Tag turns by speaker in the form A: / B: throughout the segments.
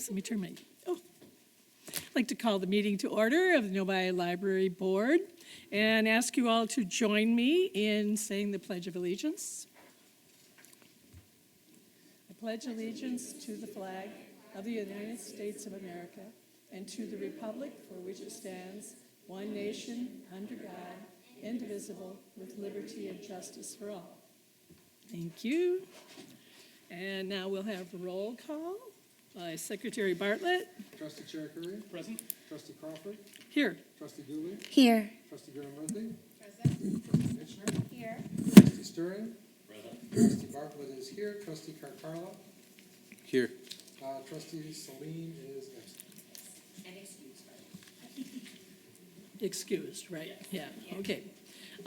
A: let me turn my, I'd like to call the meeting to order of the Novi Library Board and ask you all to join me in saying the Pledge of Allegiance. I pledge allegiance to the flag of the United States of America and to the republic for which it stands, one nation, under God, indivisible, with liberty and justice for all. Thank you. And now we'll have a roll call by Secretary Bartlett.
B: Trustee Chair Curry.
C: Present.
B: Trustee Crawford.
A: Here.
B: Trustee Dooley.
D: Here.
B: Trustee Gurmurthy.
D: Present.
B: Trustee Mitchner.
D: Here.
B: Trustee Stirring.
C: Present.
B: Trustee Bartlett is here. Trustee Carcarla.
C: Here.
B: Trustee Saline is absent.
D: And excused.
A: Excused, right? Yeah, okay.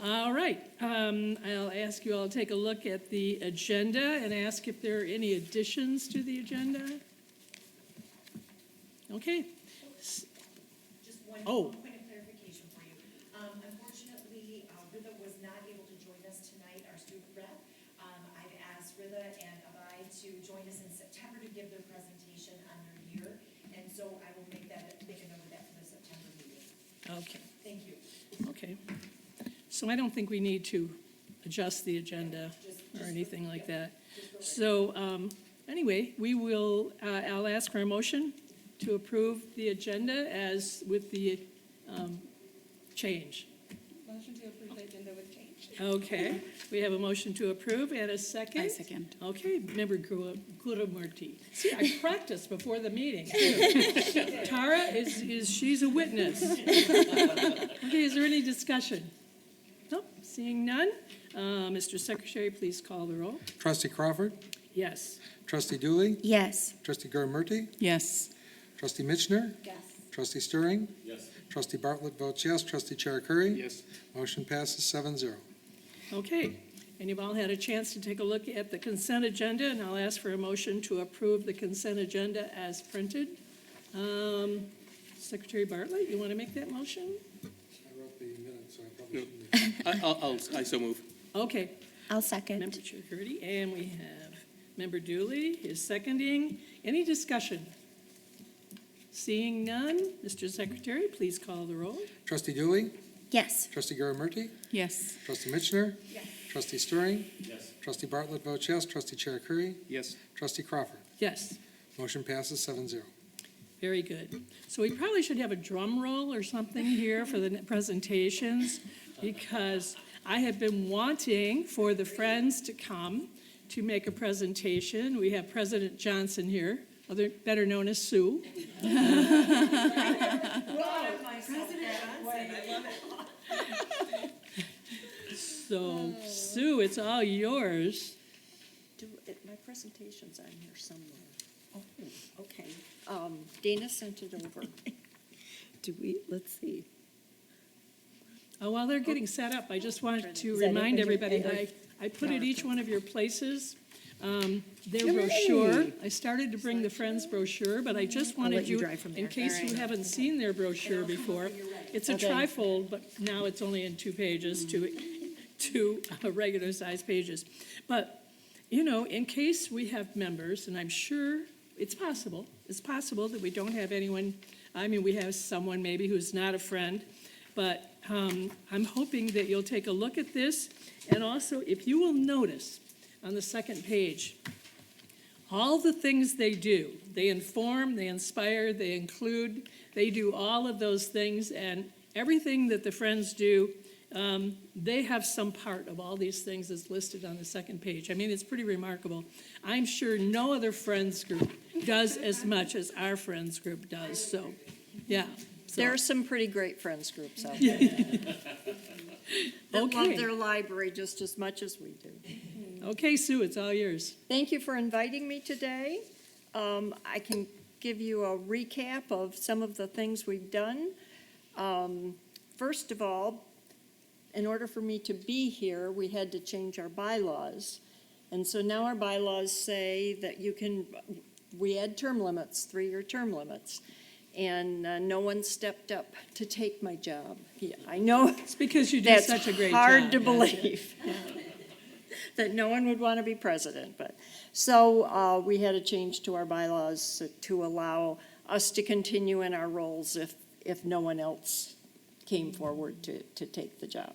A: All right. I'll ask you all to take a look at the agenda and ask if there are any additions to the agenda. Okay.
E: Just one point of clarification for you. Unfortunately, Rita was not able to join us tonight, our student rep. I've asked Rita and Abai to join us in September to give their presentation on their year, and so I will make a note of that for the September meeting.
A: Okay.
E: Thank you.
A: Okay. So I don't think we need to adjust the agenda or anything like that. So anyway, we will, I'll ask for a motion to approve the agenda as with the change.
D: Motion to approve the agenda with change.
A: Okay, we have a motion to approve and a second.
D: I second.
A: Okay, member Gurmurthy. See, I practiced before the meeting. Tara she's a witness. Okay, is there any discussion? Nope, seeing none. Mr. Secretary, please call the roll.
B: Trustee Crawford.
A: Yes.
B: Trustee Dooley.
D: Yes.
B: Trustee Gurmurthy.
D: Yes.
B: Trustee Mitchner.
D: Yes.
B: Trustee Stirring.
C: Yes.
B: Trustee Bartlett votes yes. Trustee Chair Curry.
C: Yes.
B: Motion passes 7-0.
A: Okay, and you've all had a chance to take a look at the consent agenda, and I'll ask for a motion to approve the consent agenda as printed. Secretary Bartlett, you want to make that motion?
B: I wrote the minutes, so I probably shouldn't.
C: I so move.
A: Okay,
D: I'll second.
A: Member Chair Curdy, and we have Member Dooley is seconding. Any discussion? Seeing none, Mr. Secretary, please call the roll.
B: Trustee Dooley.
D: Yes.
B: Trustee Gurmurthy.
D: Yes.
B: Trustee Mitchner.
E: Yes.
B: Trustee Stirring.
C: Yes.
B: Trustee Bartlett votes yes. Trustee Chair Curry.
C: Yes.
B: Trustee Crawford.
A: Yes,
B: Motion passes 7-0.
A: very good. So we probably should have a drum roll or something here for the presentations, because I have been wanting for the Friends to come to make a presentation. We have President Johnson here, better known as Sue. So, Sue, it's all yours.
F: My presentation's on here somewhere. Oh, okay. Dana sent it over. Let's see.
A: Oh, while they're getting set up, I just wanted to
F: Is that
A: remind
F: it?
A: everybody, I put at each one of your places their brochure. I started to bring the Friends brochure, but I just wanted
F: let you
A: you,
F: drive from
A: in
F: there.
A: case you haven't seen their brochure before, it's a trifold, but now it's only in 2 pages, two regular-sized pages. But, you know, in case we have members, and I'm sure it's possible that we don't have anyone, we have someone maybe who's not a friend, but I'm hoping that you'll take a look at this, and also, if you will notice on the second page, all the things they do. They inform, they inspire, they include, they do all of those things, and everything that the Friends do, they have some part of all these things that's listed on the second page. I mean, it's pretty remarkable. I'm sure no other Friends group does as much as our Friends group does, so, yeah. So.
F: There are some pretty great Friends groups out there that
A: Okay.
F: love their library just as much as we do.
A: Okay, Sue, it's all yours.
F: Thank you for inviting me today. I can give you a recap of some of the things we've done. First of all, in order for me to be here, we had to change our bylaws. And so now our bylaws say that we had term limits, 3-year term limits. And no one stepped up to take my job. Yeah, I know
A: It's because you do
F: that's
A: such a great job.
F: hard to
A: That's it.
F: believe. that no one would want to be president, but, so we had a change to our bylaws to allow us to continue in our roles if no one else came forward to take the job.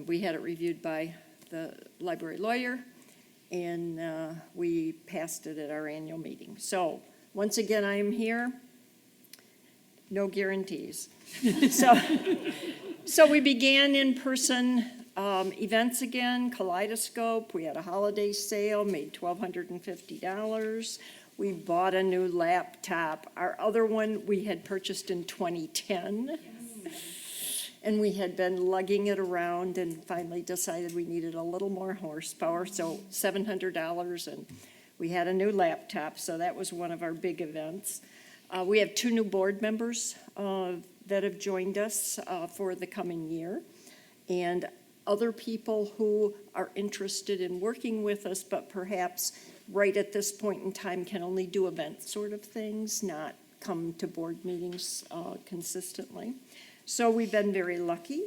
F: We had it reviewed by the library lawyer, and we passed it at our annual meeting. So, once again, I am here. No guarantees. So we began in-person events again, Kaleidoscope. We had a holiday sale, made $1,250. We bought a new laptop. Our other one we had purchased in 2010. And we had been lugging it around and finally decided we needed a little more horsepower, so $700, and we had a new laptop, so that was one of our big events. We have 2 new board members that have joined us for the coming year, and other people who are interested in working with us, but perhaps right at this point in time can only do event sort of things, not come to board meetings consistently. So we've been very lucky.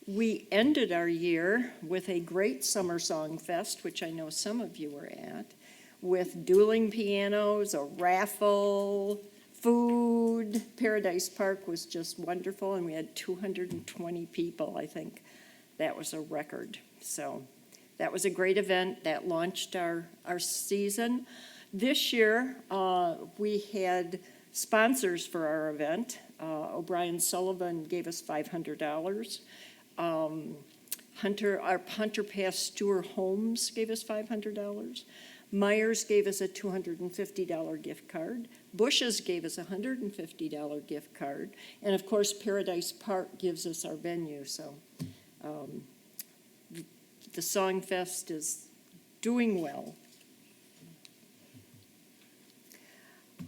F: We ended our year with a great summer song fest, which I know some of you were at, with dueling pianos, a raffle, food. Paradise Park was just wonderful, and we had 220 people, I think. That was a record. So that was a great event. That launched our season. This year, we had sponsors for our event. O'Brien Sullivan gave us $500. Our Hunter Pass Stewart Homes gave us $500. Myers gave us a $250 gift card. Bush's gave us a $150 gift card. And of course, Paradise Park gives us our venue. So the Song Fest is doing well.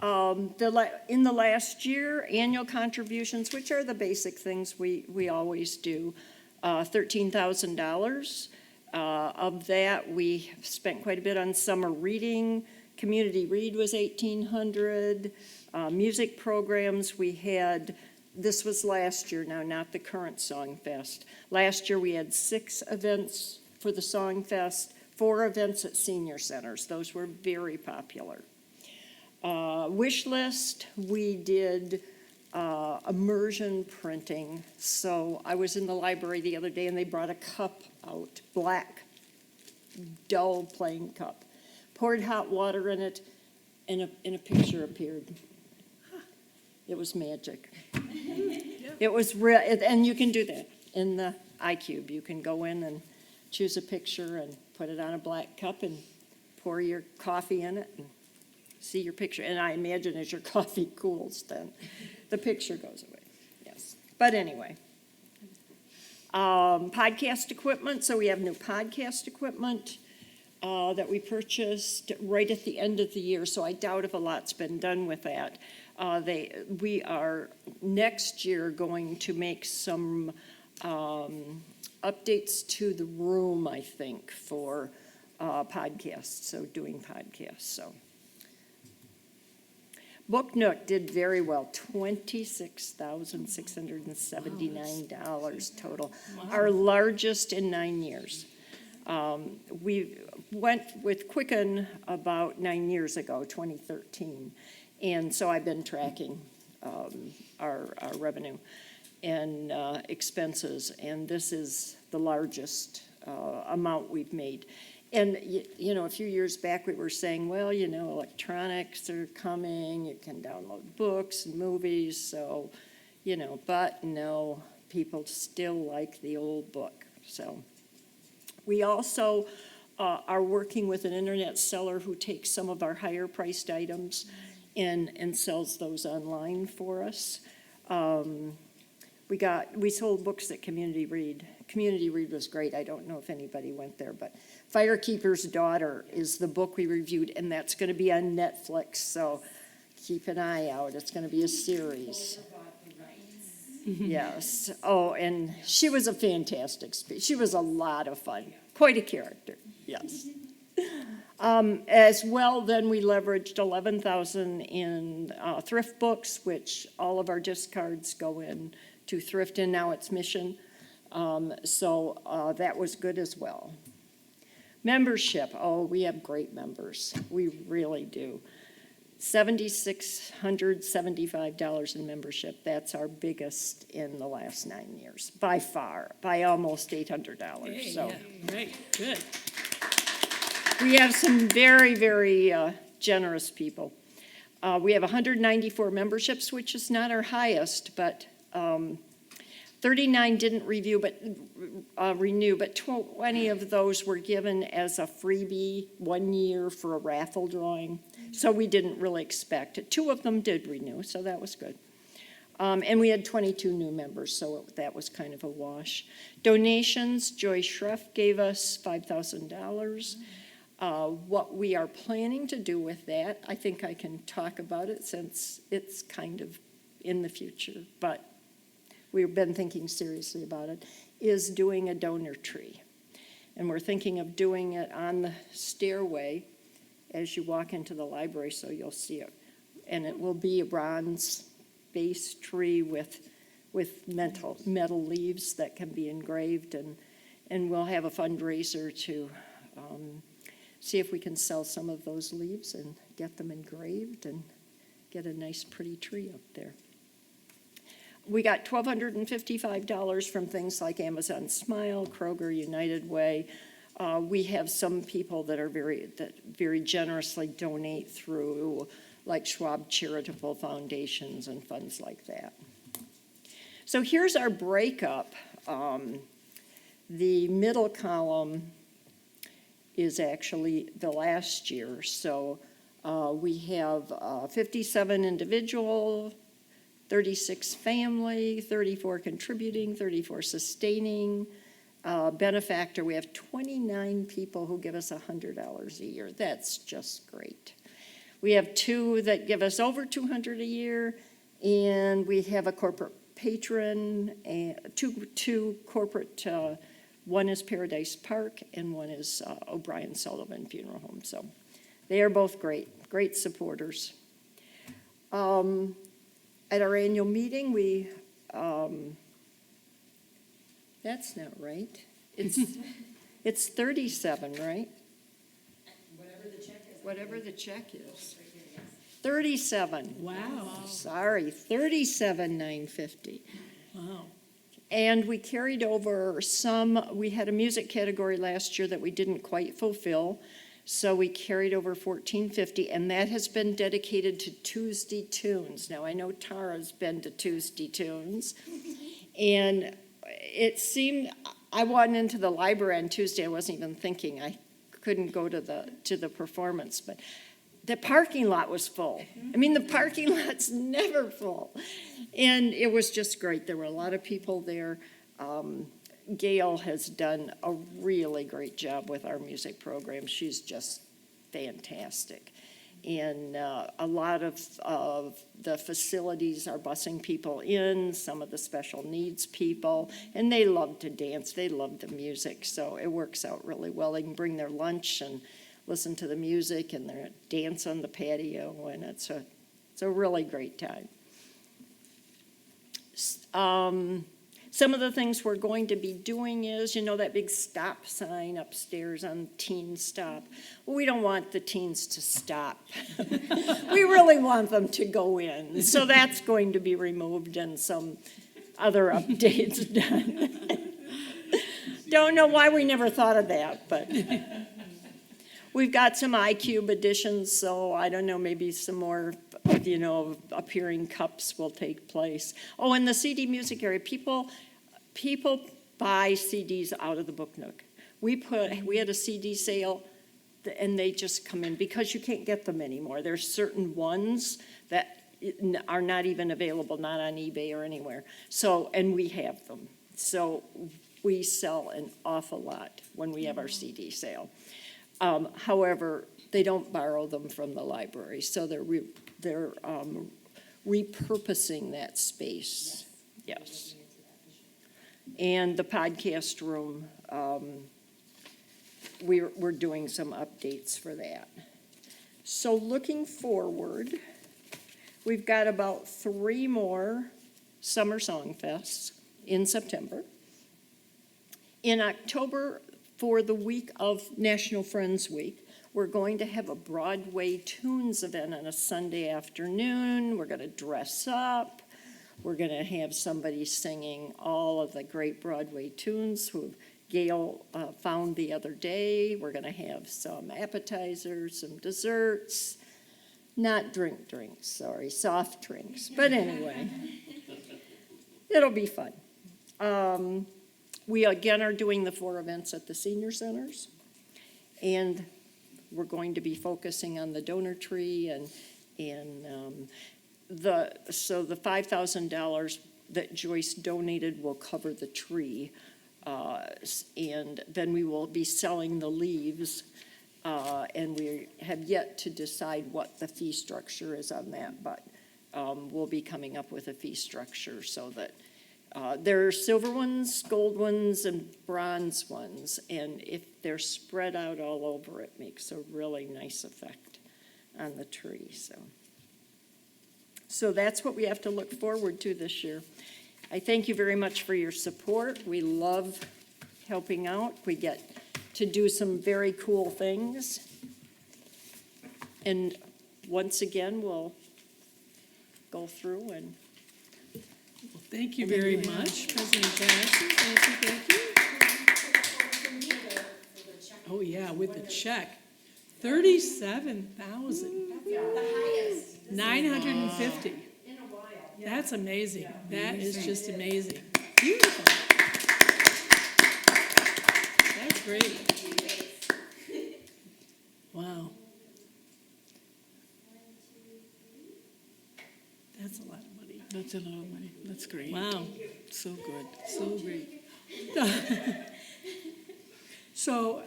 F: In the last year, annual contributions, which are the basic things we always do, $13,000. Of that, we spent quite a bit on summer reading. Community Read was $1,800. Music programs, we had, this was last year now, not the current Song Fest. Last year, we had 6 events for the Song Fest, 4 events at senior centers. Those were very popular. Wish list, we did immersion printing. So I was in the library the other day and they brought a cup out, black, dull plain cup. Poured hot water in it and a picture appeared. It was magic. It was real, and you can do that in the iCube. You can go in and choose a picture and put it on a black cup and pour your coffee in it and see your picture. And I imagine as your coffee cools, then the picture goes away. Yes. But anyway, podcast equipment. So we have new podcast equipment that we purchased right at the end of the year. So I doubt if a lot's been done with that. We are next year going to make some updates to the room, I think, for podcasts. So doing podcasts. So. Book Nook did very well, $26,679 total, our largest in 9 years. We went with Quicken about 9 years ago, 2013, and so I've been tracking our revenue and expenses, and this is the largest amount we've made. And, you know, a few years back we were saying, well, you know, electronics are coming, you can download books and movies, so, you know, but no, people still like the old book. So we also are working with an internet seller who takes some of our higher priced items and sells those online for us. We sold books at Community Read. Community Read was great. I don't know if anybody went there, but Firekeeper's Daughter is the book we reviewed, and that's going to be on Netflix, so keep an eye out. It's going to be a series. Yes. Oh, and she was a fantastic speaker. She was a lot of fun. Quite a character. Yes. As well, then we leveraged $11,000 in thrift books, which all of our discards go in to thrift, and now it's Mission. So that was good as well. Membership, oh, we have great members. We really do. $7,675 in membership. That's our biggest in the last 9 years, by far, by almost $800.
A: Hey,
F: So
A: yeah, right, good.
F: we have some very, very generous people. We have 194 memberships, which is not our highest, but 39 didn't renew, but 20 of those were given as a freebie 1 year for a raffle drawing. So we didn't really expect it. 2 of them did renew, so that was good. And we had 22 new members, so that was kind of a wash. Donations, Joy Schreff gave us $5,000. What we are planning to do with that, I think I can talk about it since it's kind of in the future, but we've been thinking seriously about it, is doing a donor tree. And we're thinking of doing it on the stairway as you walk into the library, so you'll see it. And it will be a bronze-based tree with metal leaves that can be engraved, and we'll have a fundraiser to see if we can sell some of those leaves and get them engraved and get a nice pretty tree up there. We got $1,255 from things like Amazon Smile, Kroger, United Way. We have some people that very generously donate through like Schwab Charitable Foundations and funds like that. So here's our breakup. The middle column is actually the last year. So we have 57 individual, 36 family, 34 contributing, 34 sustaining. Benefactor, we have 29 people who give us $100 a year. That's just great. We have 2 that give us over $200 a year, and we have a corporate patron, and two corporate, one is Paradise Park, and one is O'Brien Sullivan Funeral Home. So they are both great supporters. At our annual meeting, that's not right. It's 37, right? Whatever the check is. 37.
A: Wow,
F: Sorry, 37,950.
A: wow.
F: And we carried over we had a music category last year that we didn't quite fulfill. So we carried over $1,450, and that has been dedicated to Tuesday Tunes. Now, I know Tara's been to Tuesday Tunes, and it seemed, I went into the library on Tuesday, I wasn't even thinking, I couldn't go to the performance, but the parking lot was full. I mean, the parking lot's never full. And it was just great. There were a lot of people there. Gail has done a really great job with our music program. She's just fantastic. And a lot of the facilities are busing people in, some of the special needs people, and they love to dance. They love the music, so it works out really well. They can bring their lunch and listen to the music, and they dance on the patio, and it's a really great time. Some of the things we're going to be doing is, that big stop sign upstairs on Teen Stop. Well, we don't want the teens to stop. We really want them to go in. So that's going to be removed and some other updates done. Don't know why we never thought of that, but we've got some iCube additions, so I don't know, maybe some more, appearing cups will take place. Oh, and the CD music area, people buy CDs out of the Book Nook. We had a CD sale, and they just come in because you can't get them anymore. There's certain ones that are not even available, not on eBay or anywhere. So, and we have them. So we sell an awful lot when we have our CD sale. However, they don't borrow them from the library, so they're repurposing that space. Yes. And the podcast room, we're doing some updates for that. So looking forward, we've got about 3 more Summer Song Fests in September. In October, for the week of National Friends Week, we're going to have a Broadway Tunes event on a Sunday afternoon. We're going to dress up. We're going to have somebody singing all of the great Broadway tunes who Gail found the other day. We're going to have some appetizers, some desserts, not drinks, sorry, soft drinks. But anyway, it'll be fun. We again are doing the 4 events at the senior centers, and we're going to be focusing on the donor tree and the $5,000 that Joyce donated will cover the tree, and then we will be selling the leaves, and we have yet to decide what the fee structure is on that, but we'll be coming up with a fee structure so that there are silver ones, gold ones, and bronze ones, and if they're spread out all over, it makes a really nice effect on the tree. So that's what we have to look forward to this year. I thank you very much for your support. We love helping out. We get to do some very cool things. And once again, we'll go through and
A: Well, thank you very much, President Johnson. Thank you. Oh, yeah, with the check. 37,000.
E: The highest.
A: 950.
E: In a while.
A: That's amazing. That is just amazing. Beautiful. That's great. Wow. That's a lot of money.
G: That's a lot of money. That's great.
A: Wow.
G: So good. So great.
A: So,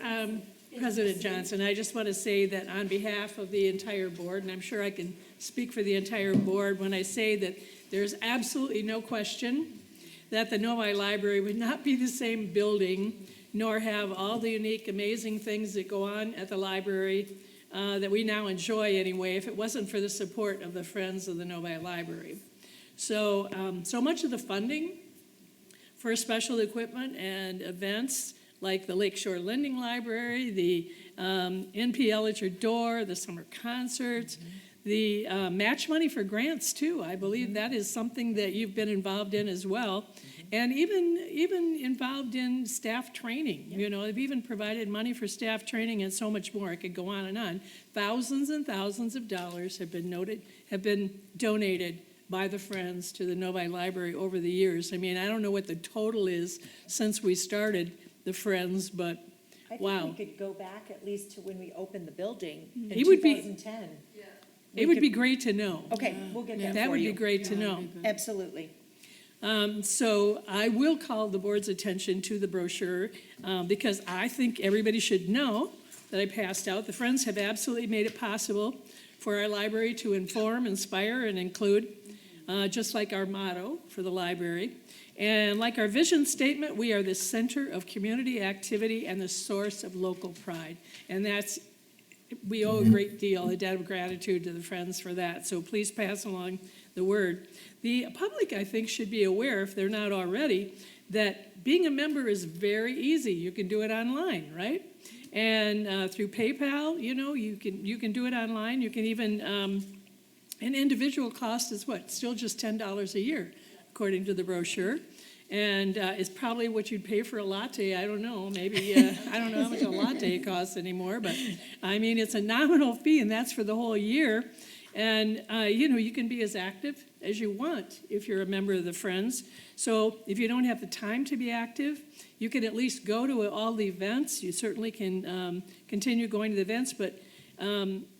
A: President Johnson, I just want to say that on behalf of the entire board, and I'm sure I can speak for the entire board when I say that there's absolutely no question that the Novi Library would not be the same building, nor have all the unique, amazing things that go on at the library that we now enjoy anyway, if it wasn't for the support of the Friends of the Novi Library. So, so much of the funding for special equipment and events like the Lakeshore Lending Library, the NPL at Your Door, the summer concerts, the match money for grants too. I believe that is something that you've been involved in as well. And even involved in staff training. You know, they've even provided money for staff training and so much more. I could go on and on. Thousands and thousands of dollars have been donated by the Friends to the Novi Library over the years. I mean, I don't know what the total is since we started the Friends, but wow.
H: I think we could go back at least to when we opened the building in
A: It would be-
H: 2010.
A: It would be great to know.
H: Okay, we'll get that for you.
A: That would be great to know.
H: Absolutely.
A: So I will call the board's attention to the brochure because I think everybody should know that I passed out. The Friends have absolutely made it possible for our library to inform, inspire, and include, just like our motto for the library. And like our vision statement, we are the center of community activity and the source of local pride. And we owe a great deal, a debt of gratitude to the Friends for that. So please pass along the word. The public, I think, should be aware, if they're not already, that being a member is very easy. You can do it online, right? And through PayPal, you know, you can do it online. You can even, an individual cost is what? Still just $10 a year, according to the brochure. And it's probably what you'd pay for a latte. I don't know. Maybe, I don't know how much a latte costs anymore. But, I mean, it's a nominal fee, and that's for the whole year. And, you know, you can be as active as you want if you're a member of the Friends. So if you don't have the time to be active, you can at least go to all the events. You certainly can continue going to the events, but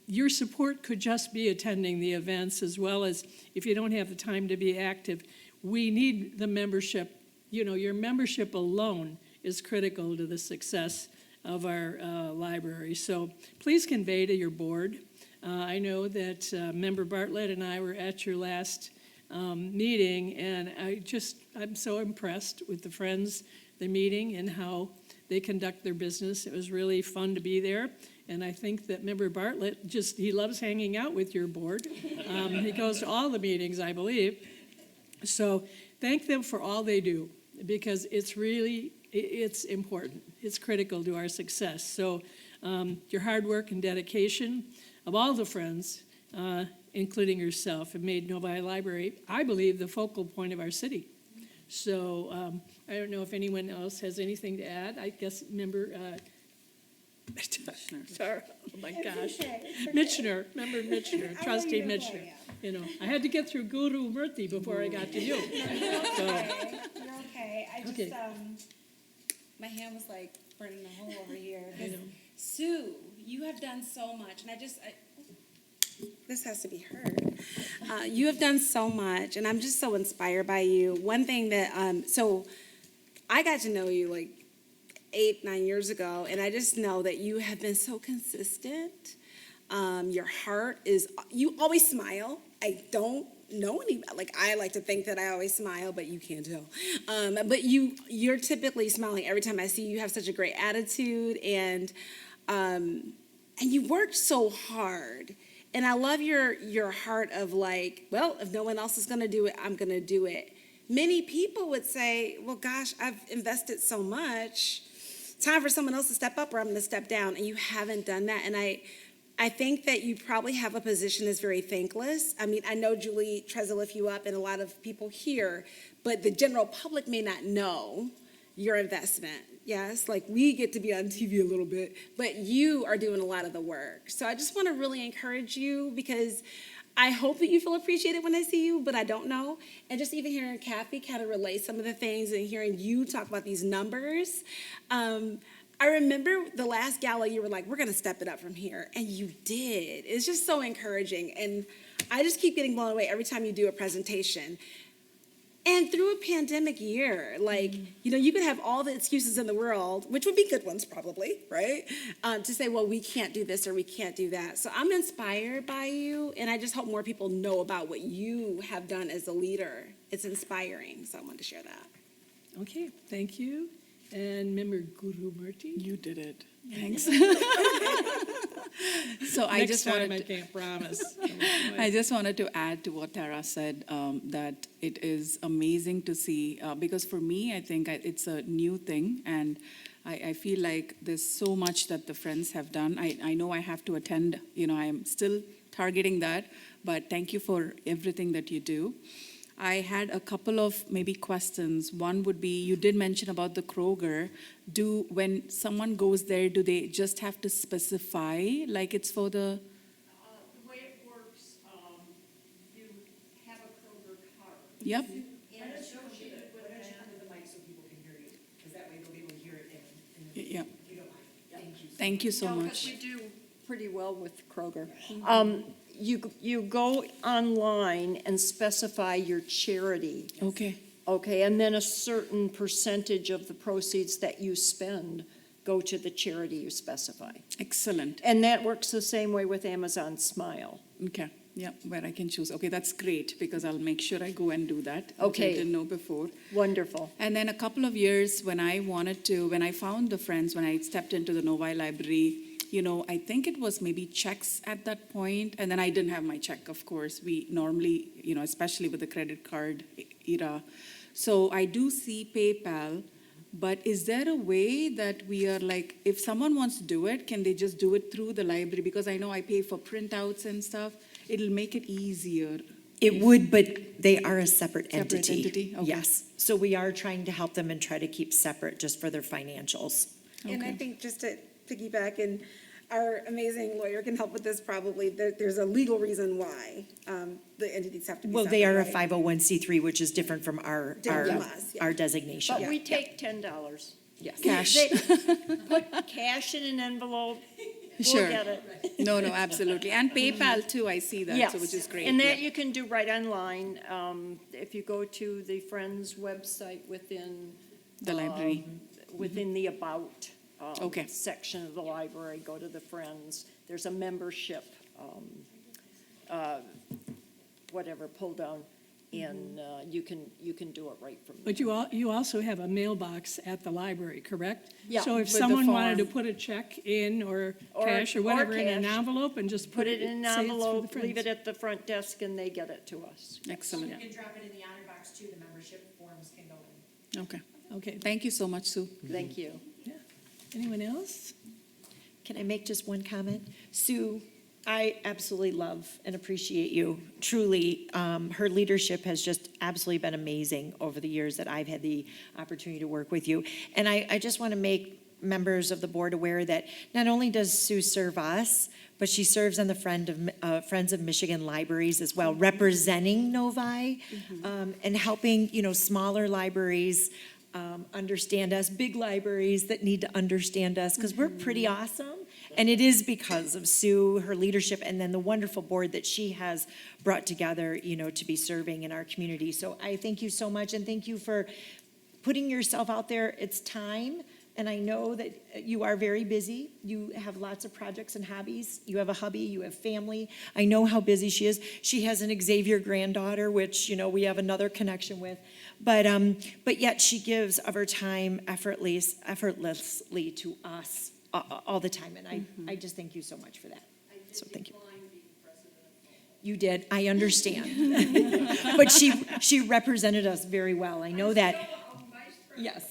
A: your support could just be attending the events, as well as if you don't have the time to be active. We need the membership. You know, your membership alone is critical to the success of our library. So please convey to your board. I know that Member Bartlett and I were at your last meeting, and I'm so impressed with the Friends, the meeting, and how they conduct their business. It was really fun to be there, and I think that Member Bartlett he loves hanging out with your board. He goes to all the meetings, I believe. So thank them for all they do, because it's really it's important. It's critical to our success. So your hard work and dedication of all the friends, including yourself, have made Novi Library, I believe, the focal point of our city. So I don't know if anyone else has anything to add. I guess member sorry, oh my gosh. Mitchner, member Mitchner, trustee Mitchner. You know, I had to get through Guru Murthy before I got to you. So,
D: You're okay. I just,
A: Okay.
D: My hand was like burning a hole over here.
A: I know.
D: Sue, you have done so much, and this has to be heard. You have done so much, and I'm just so inspired by you. One thing that, so I got to know you like 8-9 years ago, and I just know that you have been so consistent. Your heart is, you always smile. I don't know any, like I like to think that I always smile, but you can't tell. But you're typically smiling every time I see you. You have such a great attitude, and you worked so hard. And I love your heart of like, well, if no one else is going to do it, I'm going to do it. Many people would say, well, gosh, I've invested so much. Time for someone else to step up or I'm going to step down. And you haven't done that. And I think that you probably have a position that's very thankless. I mean, I know Julie tries to lift you up and a lot of people here, but the general public may not know your investment. Yes, like we get to be on TV a little bit, but you are doing a lot of the work. So I just want to really encourage you because I hope that you feel appreciated when I see you, but I don't know. And just even hearing Kathy kind of relay some of the things and hearing you talk about these numbers, I remember the last gala you were like, we're going to step it up from here. And you did. It's just so encouraging. And I just keep getting blown away every time you do a presentation. And through a pandemic year, like, you know, you could have all the excuses in the world, which would be good ones probably, right? To say, well, we can't do this or we can't do that. So I'm inspired by you, and I just hope more people know about what you have done as a leader. It's inspiring, so I wanted to share that.
A: Okay, thank you. And member Guru Murthy?
G: You did it. Thanks. So I
A: Next
G: just
A: time
G: wanted
A: I
G: to,
A: can't promise.
G: I just wanted to add to what Tara said, that it is amazing to see, because for me, I think it's a new thing, and I feel like there's so much that the friends have done. I know I have to attend, you know, I'm still targeting that, but thank you for everything that you do. I had a couple of maybe questions. One would be, you did mention about the Kroger. When someone goes there, do they just have to specify, like it's for the...
F: The way it works, you have a Kroger card.
G: Yep.
E: Why don't you come to the mic so people can hear you? Because that way they'll be able to hear it in the,
G: Yeah.
E: if you don't mind. Thank you.
G: Thank you so
F: No, 'cause
G: much.
F: we do pretty well with Kroger. You go online and specify your charity,
G: Okay.
F: okay, and then a certain percentage of the proceeds that you spend go to the charity you specify.
G: Excellent.
F: And that works the same way with Amazon Smile.
G: Okay. Yeah, where I can choose. Okay, that's great, because I'll make sure I go and do that. Which
F: Okay.
G: I didn't know before.
F: Wonderful.
G: And then a couple of years when I found the friends, when I stepped into the Novi Library, you know, I think it was maybe checks at that point, and then I didn't have my check, of course. We normally, you know, especially with the credit card era. So I do see PayPal, but is there a way that we are like, if someone wants to do it, can they just do it through the library? Because I know I pay for printouts and stuff. It'll make it easier.
H: It would, but they are a separate
G: Separate entity? Okay.
H: Yes. So we are trying to help them and try to keep separate just for their financials.
D: And I
G: Okay.
D: think just to piggyback, and our amazing lawyer can help with this probably, there's a legal reason why the entities have to be
H: Well,
D: separate.
H: they are a
D: right?
H: 501c3, which is different from
D: Different from us, yeah.
H: our designation.
F: But we take $10.
H: Yes.
G: Cash.
F: Put cash in an envelope, we'll
G: Sure.
F: get it.
G: No, absolutely. And PayPal too, I see that,
F: Yes,
G: so which is great.
F: and that
G: Yeah.
F: you can do right online. If you go to the Friends website within.
G: The library.
F: Within the About.
G: Okay.
F: Section of the library, go to the Friends. There's a membership, whatever, pull down, and you can do it right from there.
A: But you also have a mailbox at the library, correct?
F: Yeah,
A: So if
G: with the
A: someone wanted to
G: form.
A: put a check in or
F: Or-
A: cash or
F: or
A: whatever in an
F: cash.
A: envelope and just
F: Put it in an
A: say it's for the
F: envelope, leave
A: Friends.
F: it at the front desk, and they get it to us.
G: Excellent.
E: You can drop it in the honor box too, the membership forms can go in.
G: Okay.
A: Okay,
G: Thank you so much, Sue.
F: Thank you.
A: yeah. Anyone else?
H: Can I make just one comment? Sue, I absolutely love and appreciate you. Truly, her leadership has just absolutely been amazing over the years that I've had the opportunity to work with you. And I just want to make members of the board aware that not only does Sue serve us, but she serves on the Friends of Michigan Libraries as well, representing Novi, and helping, smaller libraries understand us, big libraries that need to understand us, because we're pretty awesome. And it is because of Sue, her leadership, and then the wonderful board that she has brought together, to be serving in our community. So I thank you so much, and thank you for putting yourself out there. It's time, and I know that you are very busy. You have lots of projects and hobbies. You have a hubby, you have family. I know how busy she is. She has an Xavier granddaughter, which, we have another connection with. But yet she gives of her time effortlessly to us all the time, and I just thank you so much for that. So thank you. You did, I understand. But she represented us very well, I know that. Yes.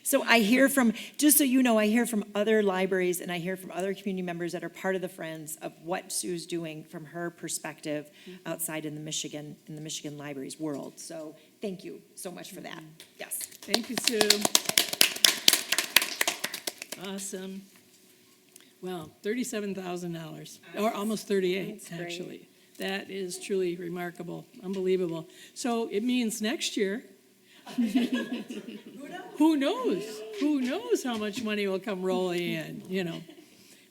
H: So I hear from, just so you know, I hear from other libraries and I hear from other community members that are part of the Friends of what Sue's doing from her perspective outside in the Michigan libraries world. So thank you so much for that. Yes.
A: Thank you, Sue. Awesome. Well, $37,000, or almost 38,
D: That's great.
A: actually. That is truly remarkable, unbelievable. So it means next year, who knows? Who knows how much money will come rolling in,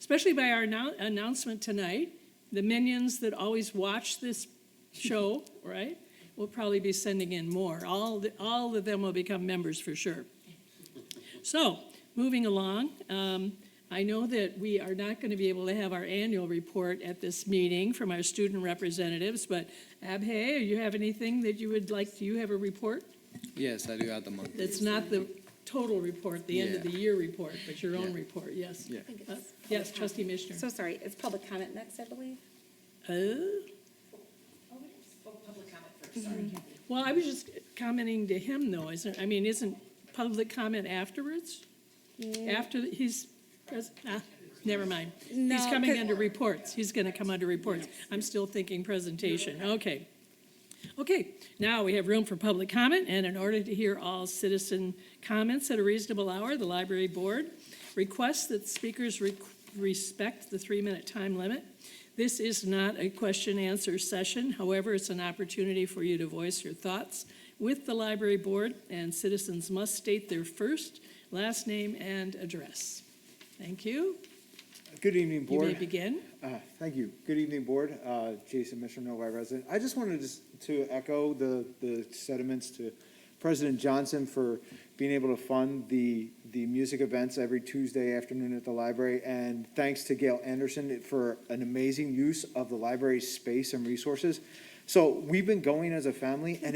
A: Especially by our announcement tonight, the minions that always watch this show, right, will probably be sending in more. All of them will become members for sure. So, moving along, I know that we are not going to be able to have our annual report at this meeting from our student representatives, but Abhay, do you have anything that you would like? Do you have a report?
C: Yes, I do have the month.
A: It's not the total report, the end of the
C: Yeah.
A: year report, but your own
C: Yeah.
A: report, yes.
C: Yeah.
A: Yes, trustee Mishner.
D: So sorry, it's public comment next, I believe?
A: Well, I was just commenting to him, though, isn't public comment afterwards? After he's, never mind. He's
D: No,
A: coming
D: 'cause-
A: under reports. He's gonna come under reports. I'm still thinking presentation. Okay. Okay, now we have room for public comment, and in order to hear all citizen comments at a reasonable hour, the library board requests that speakers respect the 3-minute time limit. This is not a question-answer session. However, it's an opportunity for you to voice your thoughts with the library board, and citizens must state their first, last name, and address. Thank you.
I: Good evening,
A: You
I: Board.
A: may begin.
I: Thank you. Good evening, Board. Jason Mishner, Novi resident. I just wanted to echo the sentiments to President Johnson for being able to fund the music events every Tuesday afternoon at the library, and thanks to Gail Anderson for an amazing use of the library's space and resources. So we've been going as a family, and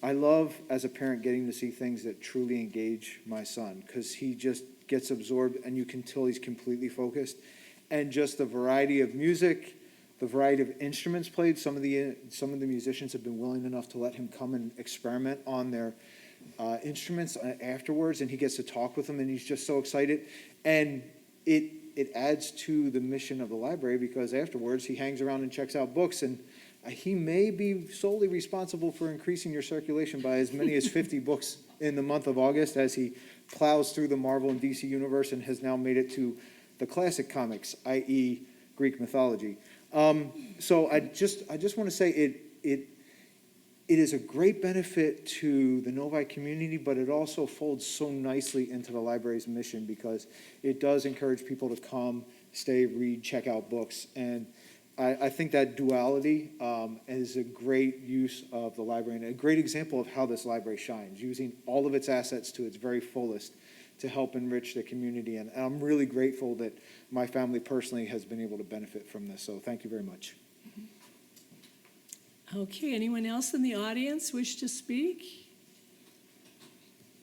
I: I love, as a parent, getting to see things that truly engage my son, because he just gets absorbed, and you can tell he's completely focused. And just the variety of music, the variety of instruments played. Some of the musicians have been willing enough to let him come and experiment on their instruments afterwards, and he gets to talk with them, and he's just so excited. And it adds to the mission of the library, because afterwards he hangs around and checks out books, and he may be solely responsible for increasing your circulation by as many as 50 books in the month of August, as he plows through the Marvel and DC universe and has now made it to the classic comics, i.e. Greek mythology. So I just want to say it is a great benefit to the Novi community, but it also folds so nicely into the library's mission, because it does encourage people to come, stay, read, check out books. And I think that duality is a great use of the library, and a great example of how this library shines, using all of its assets to its very fullest to help enrich the community. And I'm really grateful that my family personally has been able to benefit from this. So thank you very much.
A: Okay, anyone else in the audience wish to speak?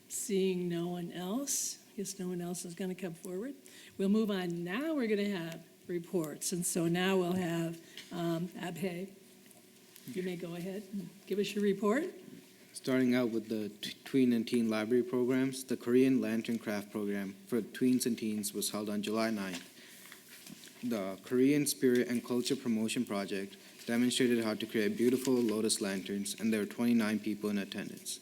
A: Seeing no one else, I guess no one else is going to come forward. We'll move on. Now we're going to have reports, and so now we'll have Abhay. You may go ahead and give us your report.
C: Starting out with the Tween and Teen Library programs, the Korean Lantern Craft program for tweens and teens was held on July 9th. The Korean Spirit and Culture Promotion Project demonstrated how to create beautiful lotus lanterns, and there were 29 people in attendance.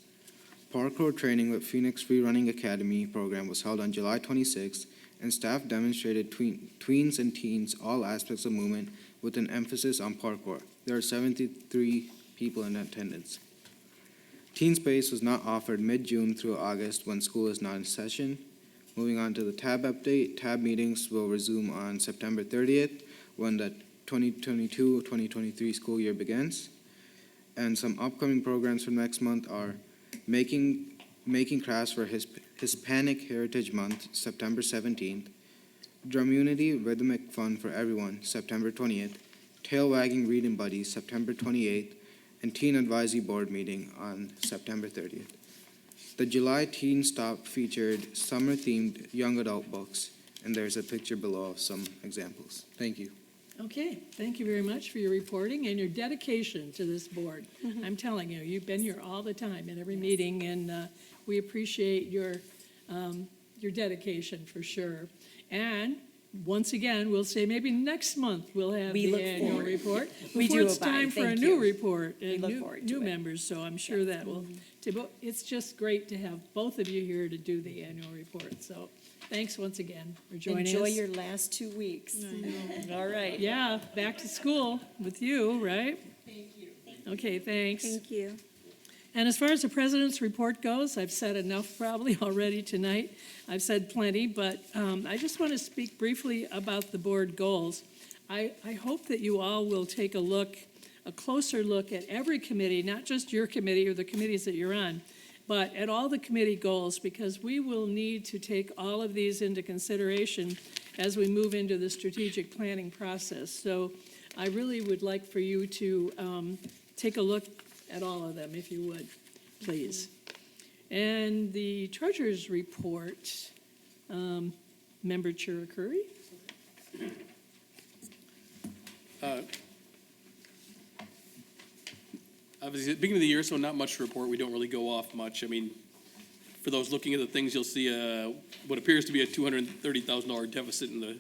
C: Parkour training with Phoenix Free Running Academy program was held on July 26th, and staff demonstrated tweens and teens all aspects of movement with an emphasis on parkour. There are 73 people in attendance. Teen Space was not offered mid-June through August when school is not in session. Moving on to the TAB update, TAB meetings will resume on September 30th when the 2022-2023 school year begins. And some upcoming programs for next month are making crafts for Hispanic Heritage Month, September 17th, Drumunity Rhythmic Fun for Everyone, September 20th, Tail Wagging Reading Buddies, September 28th, and Teen Advisory Board meeting on September 30th. The July Teen Stop featured summer-themed young adult books, and there's a picture below of some examples. Thank you.
A: Okay, thank you very much for your reporting and your dedication to this board. I'm telling you, you've been here all the time at every meeting, and we appreciate your dedication for sure. And once again, we'll say maybe next month we'll have
H: We
A: the
H: look
A: annual
H: forward.
A: report.
H: We
A: Before
H: do,
A: it's time
H: Abide.
A: for a
H: Thank
A: new
H: you.
A: report
H: We
A: and
H: look forward to
A: new
H: it.
A: members, so I'm sure that will. It's just great to have both of you here to do the annual report. So thanks once again for joining us.
H: Enjoy your last 2 weeks. All right.
A: Yeah, back to school with you, right? Thank you. Okay, thanks.
D: Thank you.
A: And as far as the president's report goes, I've said enough probably already tonight. I've said plenty, but I just want to speak briefly about the board goals. I hope that you all will take a closer look at every committee, not just your committee or the committees that you're on, but at all the committee goals, because we will need to take all of these into consideration as we move into the strategic planning process. So I really would like for you to take a look at all of them, if you would, please. And the treasurer's report, Member Chiracuri?
J: Obviously, at the beginning of the year, so not much to report. We don't really go off much. I mean, for those looking at the things, you'll see what appears to be a $230,000 deficit in the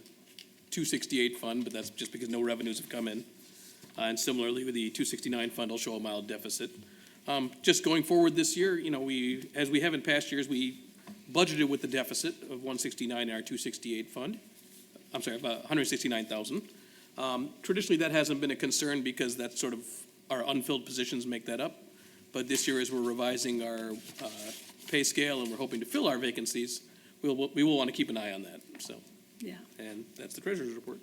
J: 268 fund, but that's just because no revenues have come in. And similarly with the 269 fund, will show a mild deficit. Just going forward this year, you know, as we have in past years, we budgeted with the deficit of 169 in our 268 fund. I'm sorry, about 169,000. Traditionally, that hasn't been a concern because that's sort of our unfilled positions make that up. But this year, as we're revising our pay scale and we're hoping to fill our vacancies, we will want to keep an eye on that. So,
A: Yeah.
J: and that's the treasurer's report.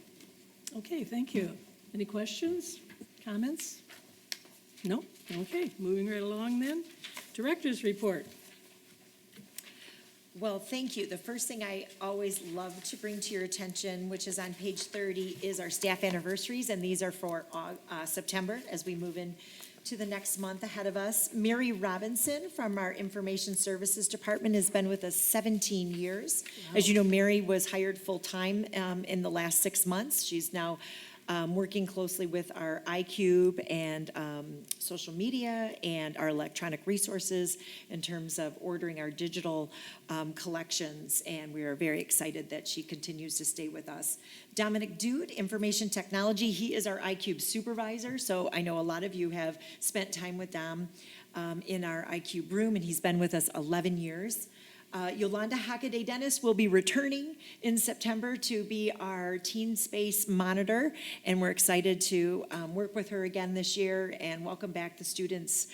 A: Okay, thank you. Any questions, comments? No? Okay, moving right along then. Director's report.
H: Well, thank you. The first thing I always love to bring to your attention, which is on page 30, is our staff anniversaries, and these are for September as we move in to the next month ahead of us. Mary Robinson from our Information Services Department has been with us 17 years. As you know, Mary was hired full-time in the last 6 months. She's now working closely with our iCube and social media and our electronic resources in terms of ordering our digital collections, and we are very excited that she continues to stay with us. Dominic Dude, Information Technology, he is our iCube supervisor, so I know a lot of you have spent time with Dom in our iCube room, and he's been with us 11 years. Yolanda Hockaday-Dennis will be returning in September to be our Teen Space Monitor, and we're excited to work with her again this year and welcome back the students.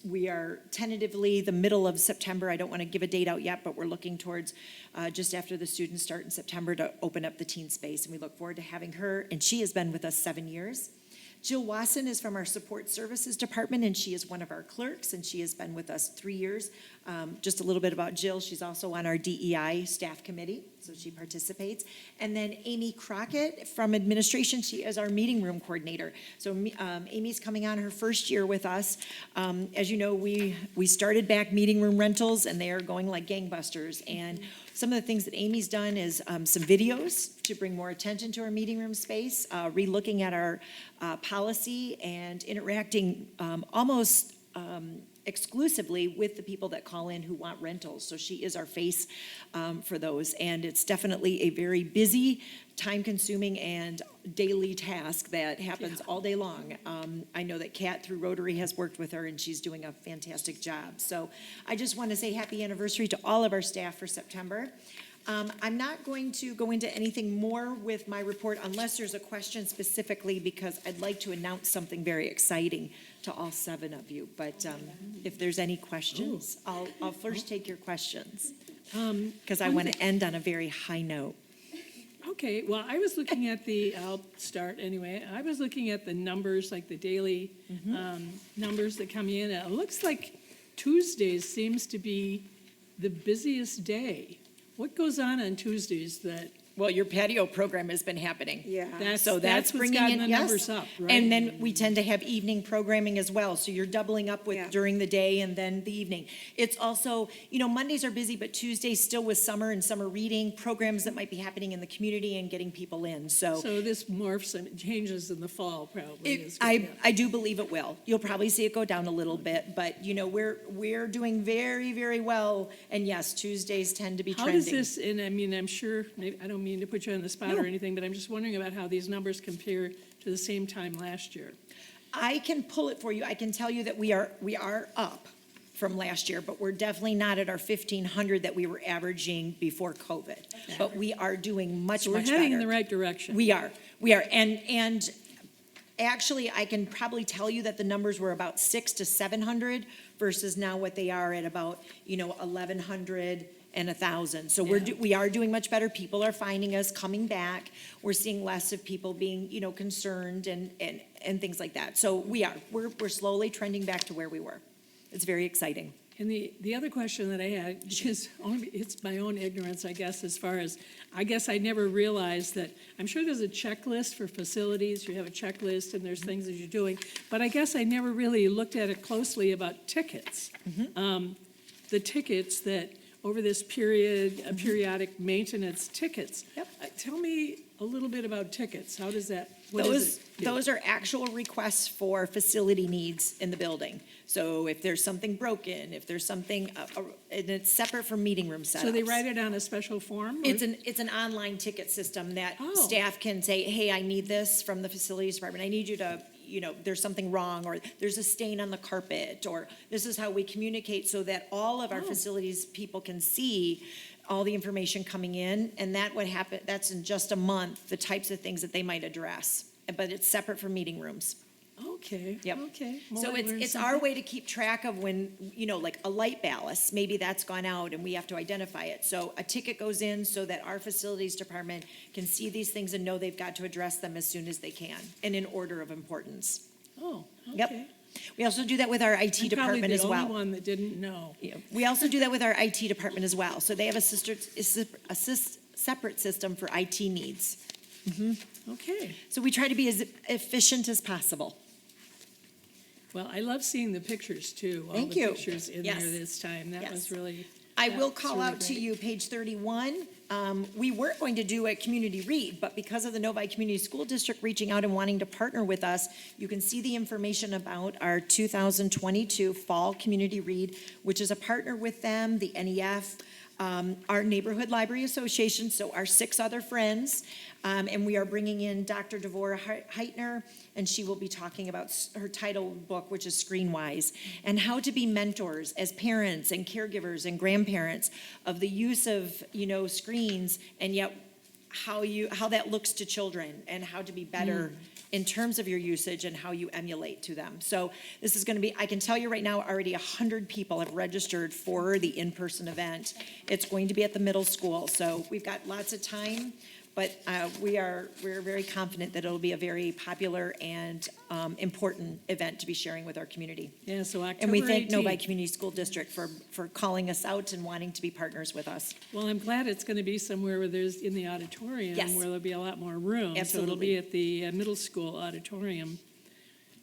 H: We are tentatively the middle of September. I don't want to give a date out yet, but we're looking towards just after the students start in September to open up the Teen Space, and we look forward to having her, and she has been with us 7 years. Jill Wasson is from our Support Services Department, and she is one of our clerks, and she has been with us 3 years. Just a little bit about Jill, she's also on our DEI staff committee, so she participates. And then Amy Crockett from administration, she is our meeting room coordinator. So Amy's coming on her first year with us. As you know, we started back meeting room rentals, and they are going like gangbusters. And some of the things that Amy's done is some videos to bring more attention to our meeting room space, re-looking at our policy and interacting almost exclusively with the people that call in who want rentals. So she is our face for those. And it's definitely a very busy, time-consuming, and daily task that happens all day long. I know that Kat through Rotary has worked with her, and she's doing a fantastic job. So I just want to say happy anniversary to all of our staff for September. I'm not going to go into anything more with my report unless there's a question specifically, because I'd like to announce something very exciting to all 7 of you. But if there's any questions, I'll first take your questions, because I want to end on a very high note.
A: Okay, well, I was looking at I'll start anyway. I was looking at the numbers, like the daily numbers that come in. It looks like Tuesdays seems to be the busiest day. What goes on Tuesdays that?
H: Well, your patio program has been happening.
D: Yeah.
H: So that's
A: what's
H: bringing
A: gotten
H: in,
A: the
H: yes.
A: numbers up, right?
H: And then we tend to have evening programming as well, so you're doubling up
D: Yeah.
H: with during the day and then the evening. It's also, Mondays are busy, but Tuesdays still with summer and summer reading, programs that might be happening in the community and getting people in,
A: So this morphs and changes in the fall probably.
H: I do believe it will. You'll probably see it go down a little bit, but, we're doing very, very well, and yes, Tuesdays tend to be
A: How
H: trending.
A: does this, and I mean, I'm sure, maybe, I don't mean to put you on the spot or anything, but I'm just wondering about how these numbers compare to the same time last year.
H: I can pull it for you. I can tell you that we are up from last year, but we're definitely not at our 1,500 that we were averaging before COVID. But we are doing much,
A: So we're
H: much better.
A: heading in the right direction.
H: We are. And actually, I can probably tell you that the numbers were about 600 to 700 versus now what they are at about, 1,100 and 1,000. So we are doing much better. People are finding us, coming back. We're seeing less of people being, concerned and things like that. So we're slowly trending back to where we were. It's very exciting.
A: And the other question that I had, because it's my own ignorance, I guess, as far as, I guess I never realized that, I'm sure there's a checklist for facilities, you have a checklist and there's things that you're doing, but I guess I never really looked at it closely about tickets. The tickets that, over this period, periodic maintenance tickets.
H: Yep.
A: Tell me a little bit about tickets. How does that, what does it do?
H: Those are actual requests for facility needs in the building. So if there's something broken, if there's something, and it's separate from meeting room setups.
A: So they write it on a special form? Or?
H: It's an online ticket system that
A: Oh.
H: staff can say, hey, I need this from the facilities department. I need you to, there's something wrong, or there's a stain on the carpet, or this is how we communicate so that all of our facilities people can see all the information coming in, and that's in just a month, the types of things that they might address. But it's separate from meeting rooms.
A: Okay.
H: Yep.
A: Okay.
H: So it's our way to keep track of when, like a light ballast, maybe that's gone out and we have to identify it. So a ticket goes in so that our facilities department can see these things and know they've got to address them as soon as they can and in order of importance.
A: Oh, okay.
H: Yep. We also do that with our IT department as
A: I'm
H: well.
A: probably the only one that didn't know.
H: Yeah. We also do that with our IT department as well. So they have a separate system for IT needs.
A: Okay.
H: So we try to be as efficient as possible.
A: Well, I love seeing the pictures too.
H: Thank
A: All
H: you.
A: the pictures in
H: Yes.
A: there this time. That
H: Yes.
A: was really.
H: I will
A: that's
H: call
A: really
H: out to
A: great.
H: you, page 31. We were going to do a community read, but because of the Novi Community School District reaching out and wanting to partner with us, you can see the information about our 2022 Fall Community Read, which is a partner with them, the NEF, our Neighborhood Library Association, so our 6 other friends. And we are bringing in Dr. Devorah Heitner, and she will be talking about her title book, which is Screenwise, and how to be mentors as parents and caregivers and grandparents of the use of, screens, and yet how that looks to children and how to be better in terms of your usage and how you emulate to them. So this is going to be, I can tell you right now, already 100 people have registered for the in-person event. It's going to be at the middle school, so we've got lots of time. But we're very confident that it'll be a very popular and important event to be sharing with our community.
A: Yeah, so October 18th.
H: And we thank Novi Community School District for calling us out and wanting to be partners with us.
A: Well, I'm glad it's going to be somewhere where there's, in the auditorium,
H: Yes.
A: where there'll be a lot more room. So it'll
H: Absolutely.
A: be at the middle school auditorium.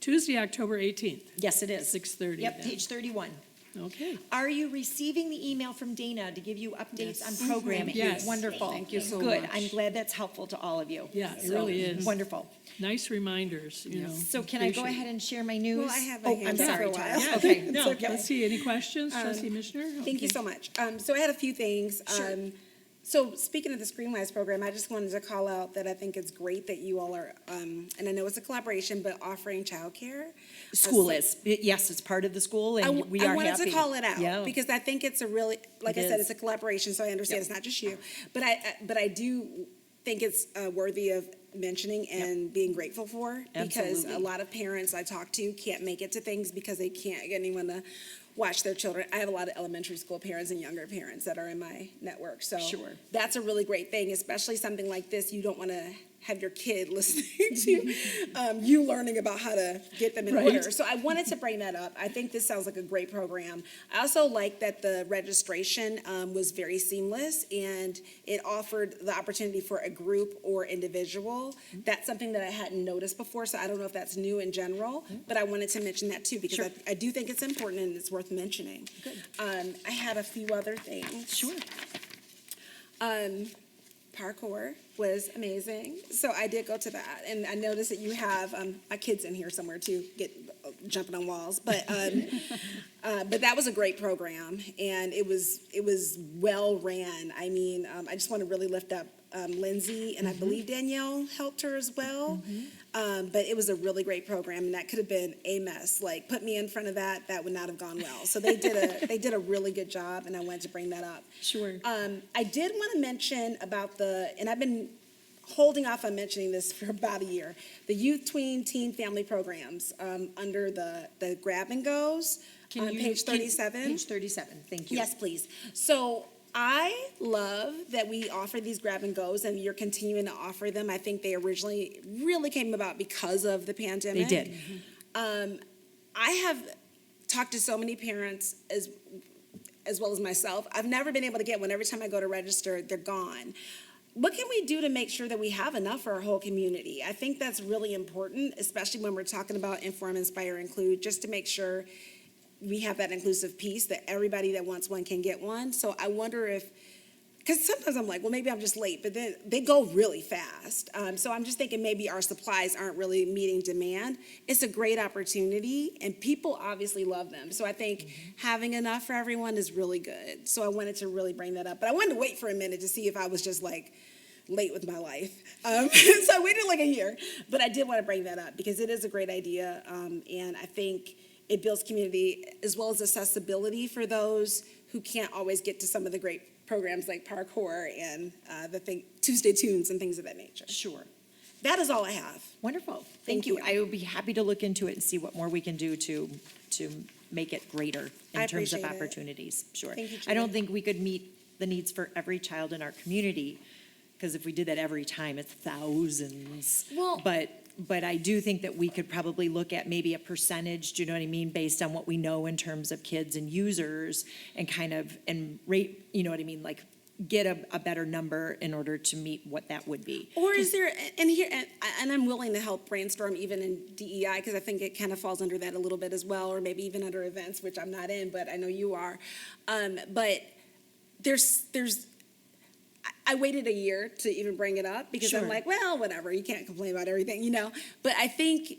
A: Tuesday, October 18th.
H: Yes, it is.
A: 6:30
H: Yep,
A: then.
H: page 31.
A: Okay.
H: Are you receiving the email from Dana to give you updates on programming?
A: Yes.
H: Wonderful.
A: Thank you so
H: Good.
A: much.
H: I'm glad that's helpful to all of you.
A: Yeah, it
H: So,
A: really is.
H: Wonderful.
A: Nice reminders, you know.
H: So can I go
A: Appreciate it.
H: ahead and share my news?
D: Well, I have a
H: Oh,
D: hand
H: I'm
D: up for
H: sorry,
D: a while.
H: Tyler.
A: Yeah,
H: Okay.
A: no,
D: okay.
A: let's see, any questions, trustee Mishner?
D: Thank you so much. So I had a few things. So speaking of the Screenwise program, I just wanted to call out that I think it's great that you all are, and I know it's a collaboration, but offering childcare.
H: School is. Yes, it's part of the school and we are
D: I wanted
H: happy.
D: to call it out
H: Yeah.
D: because I think it's a really, like I
H: It
D: said,
H: is.
D: it's a collaboration, so I understand
H: Yep.
D: it's not just you. But I do think it's worthy of mentioning and being grateful for. Because
H: Absolutely.
D: a lot of parents I talk to can't make it to things because they can't get anyone to watch their children. I have a lot of elementary school parents and younger parents that are in my network. So
H: Sure.
D: that's a really great thing, especially something like this. You don't want to have your kid listening to you learning about how to get them in
A: Right.
D: order. So I wanted to bring that up. I think this sounds like a great program. I also like that the registration was very seamless and it offered the opportunity for a group or individual. That's something that I hadn't noticed before, so I don't know if that's new in general, but I wanted to mention that too because I do think it's important and it's worth mentioning.
H: Good.
D: I had a few other things.
H: Sure.
D: Parkour was amazing, so I did go to that, and I noticed that you have my kids in here somewhere too, jumping on walls, but that was a great program, and it was well ran. I mean, I just want to really lift up Lindsay, and I believe Danielle helped her as well. But it was a really great program, and that could have been a mess. Like, put me in front of that would not have gone well. So they did a really good job, and I wanted to bring that up.
H: Sure.
D: I did want to mention about and I've been holding off on mentioning this for about a year, the Youth Tween Teen Family Programs under the Grab and Goes on page 37.
H: Page 37, thank you.
D: Yes, please. So I love that we offer these grab and goes and you're continuing to offer them. I think they originally really came about because of the pandemic.
H: They did.
D: I have talked to so many parents as well as myself. I've never been able to get one. Every time I go to register, they're gone. What can we do to make sure that we have enough for our whole community? I think that's really important, especially when we're talking about inform, inspire, include, just to make sure we have that inclusive piece that everybody that wants one can get one. So I wonder because sometimes I'm like, well, maybe I'm just late, but then they go really fast. So I'm just thinking maybe our supplies aren't really meeting demand. It's a great opportunity, and people obviously love them. So I think having enough for everyone is really good. So I wanted to really bring that up. But I wanted to wait for a minute to see if I was just like late with my life. So I waited like a year. But I did want to bring that up because it is a great idea, and I think it builds community as well as accessibility for those who can't always get to some of the great programs like parkour and Tuesday Tunes and things of that nature.
H: Sure.
D: That is all I have.
H: Wonderful.
D: Thank
H: Thank you.
D: you.
H: I would be happy to look into it and see what more we can do to make it greater in
D: I
H: terms of
D: appreciate it.
H: opportunities. Sure.
D: Thank you,
H: I don't
D: Julie.
H: think we could meet the needs for every child in our community, because if we did that every time, it's thousands.
D: Well-
H: But I do think that we could probably look at maybe a percentage, do you know what I mean, based on what we know in terms of kids and users and rate, you know what I mean, like get a better number in order to meet what that would be.
D: Or is there, and I'm willing to help brainstorm even in DEI, because I think it kind of falls under that a little bit as well, or maybe even under events, which I'm not in, but I know you are. But I waited a year to even bring it up because I'm
H: Sure.
D: like, well, whatever, you can't complain about everything, you know? But I think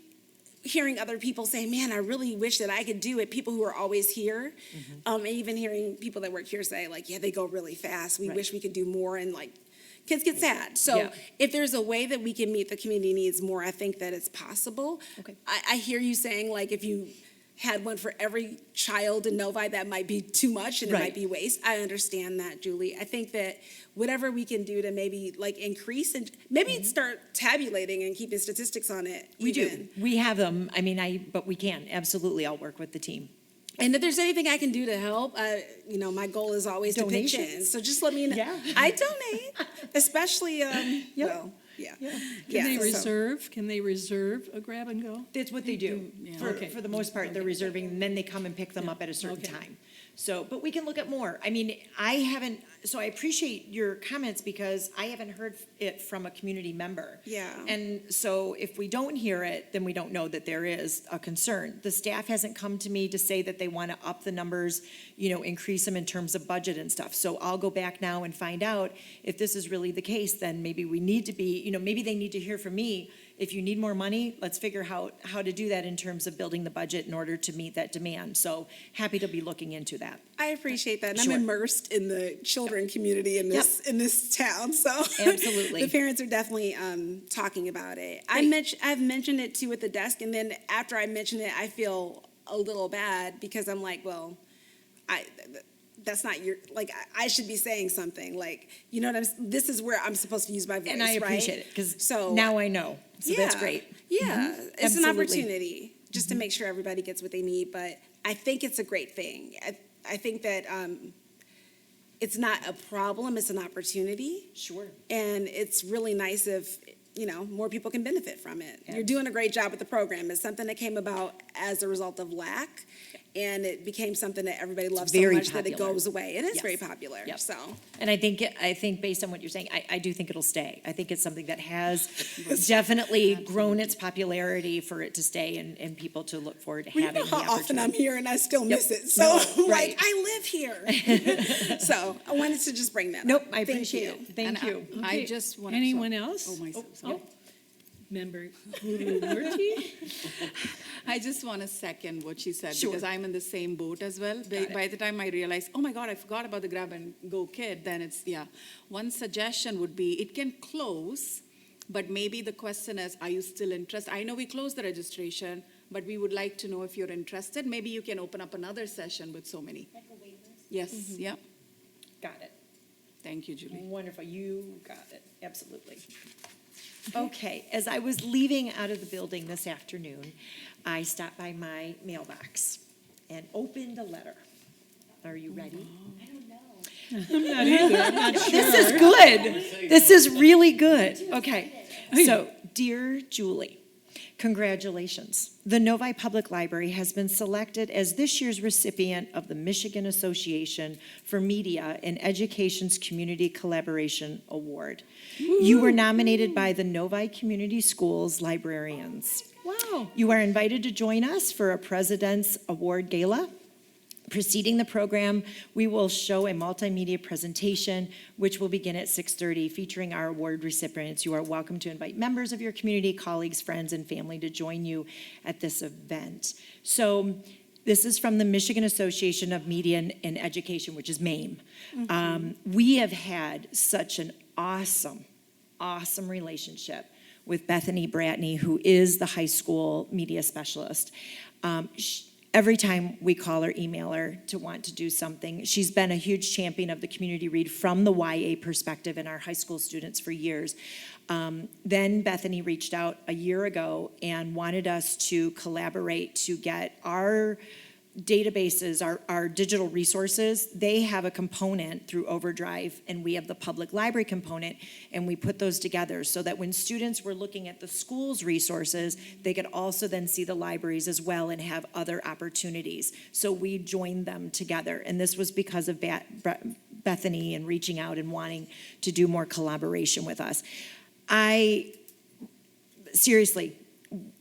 D: hearing other people say, man, I really wish that I could do it, people who are always here, and even hearing people that work here say, like, yeah, they go really fast. We
H: Right.
D: wish we could do more, and like, kids get sad. So
H: Yeah.
D: if there's a way that we can meet the community needs more, I think that it's possible.
H: Okay.
D: I hear you saying, like, if you had one for every child in Novi, that might be too much and it
H: Right.
D: might be waste. I understand that, Julie. I think that whatever we can do to maybe like increase and maybe start tabulating and keeping statistics on it.
H: We
D: even.
H: do. We have them. I mean, but we can. Absolutely. I'll work with the team.
D: And if there's anything I can do to help, my goal is always to pitch in.
H: Donations.
D: So just let me know.
H: Yeah.
D: I donate, especially, well, yeah.
A: Can they reserve a grab and go?
H: That's what they do.
A: Okay.
H: For the most part, they're reserving, and then they come and pick them up at a certain
A: Okay.
H: time. So, but we can look at more. I mean, so I appreciate your comments because I haven't heard it from a community member.
D: Yeah.
H: And so if we don't hear it, then we don't know that there is a concern. The staff hasn't come to me to say that they want to up the numbers, increase them in terms of budget and stuff. So I'll go back now and find out if this is really the case, then maybe we need to be, maybe they need to hear from me. If you need more money, let's figure out how to do that in terms of building the budget in order to meet that demand. So happy to be looking into that.
D: I appreciate that. And
H: Sure.
D: I'm immersed in the children community in this town, so.
H: Absolutely.
D: The parents are definitely talking about it. I've mentioned it too at the desk, and then after I mention it, I feel a little bad because I'm like, well, that's not your, like, I should be saying something, like, this is where I'm supposed to use my voice,
H: And I
D: right?
H: appreciate it, because
D: So
H: now I know. So that's great.
D: Yeah, it's an
H: Absolutely.
D: opportunity just to make sure everybody gets what they need, but I think it's a great thing. I think that it's not a problem, it's an opportunity.
H: Sure.
D: And it's really nice if, more people can benefit from it. You're doing a great job with the program. It's something that came about as a result of lack, and it became something that everybody loves so
H: very
D: much that it
H: popular.
D: goes away. It is
H: Yes.
D: very popular,
H: Yep.
D: so.
H: And I think based on what you're saying, I do think it'll stay. I think it's something that has definitely grown its popularity for it to stay and people to look forward to
D: Well, you
H: having
D: know
H: the
D: how often I'm
H: opportunity.
D: here and I still
H: Yep.
D: miss it. So,
H: No,
D: like,
H: right.
D: I live here. So I wanted to just bring that
H: Nope,
D: up.
H: I
D: Thank
H: appreciate
D: you.
H: it. Thank you.
G: I
A: Okay.
G: just want.
A: Anyone else?
G: Oh, myself.
A: Oh, Member Murty?
G: I just want to second what she said,
H: Sure.
G: because I'm in the same boat as well. By the time I realize, oh my God, I forgot about the grab and go kid, then it's, One suggestion would be, it can close, but maybe the question is, are you still interested? I know we closed the registration, but we would like to know if you're interested. Maybe you can open up another session with so many.
E: Like a wait list?
G: Yes,
H: Mm-hmm.
G: yeah.
H: Got it.
G: Thank you, Julie.
H: Wonderful. You got it. Absolutely. Okay, as I was leaving out of the building this afternoon, I stopped by my mailbox and opened a letter. Are you ready?
E: I don't know.
A: I'm not either, I'm not sure.
H: This is good. This is really good. Okay. So, dear Julie, congratulations. The Novi Public Library has been selected as this year's recipient of the Michigan Association for Media in Education's Community Collaboration Award. You were nominated by the Novi Community Schools librarians.
A: Wow.
H: You are invited to join us for a President's Award Gala. Preceding the program, we will show a multimedia presentation, which will begin at 6:30, featuring our award recipients. You are welcome to invite members of your community, colleagues, friends, and family to join you at this event. So this is from the Michigan Association of Media and Education, which is MAME. We have had such an awesome relationship with Bethany Bratney, who is the high school media specialist. Every time we call or email her to want to do something, she's been a huge champion of the community read from the YA perspective in our high school students for years. Then Bethany reached out a year ago and wanted us to collaborate to get our databases, our digital resources. They have a component through Overdrive, and we have the public library component, and we put those together so that when students were looking at the school's resources, they could also then see the libraries as well and have other opportunities. So we joined them together, and this was because of Bethany and reaching out and wanting to do more collaboration with us. Seriously,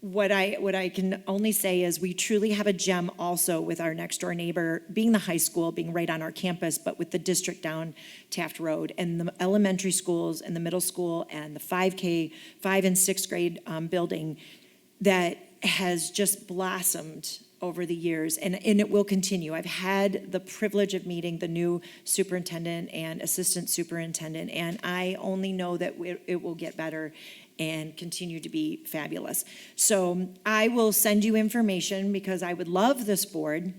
H: what I can only say is we truly have a gem also with our next door neighbor, being the high school, being right on our campus, but with the district down Taft Road, and the elementary schools and the middle school and the 5K, 5 and 6th grade building that has just blossomed over the years, and it will continue. I've had the privilege of meeting the new superintendent and assistant superintendent, and I only know that it will get better and continue to be fabulous. So I will send you information because I would love this board.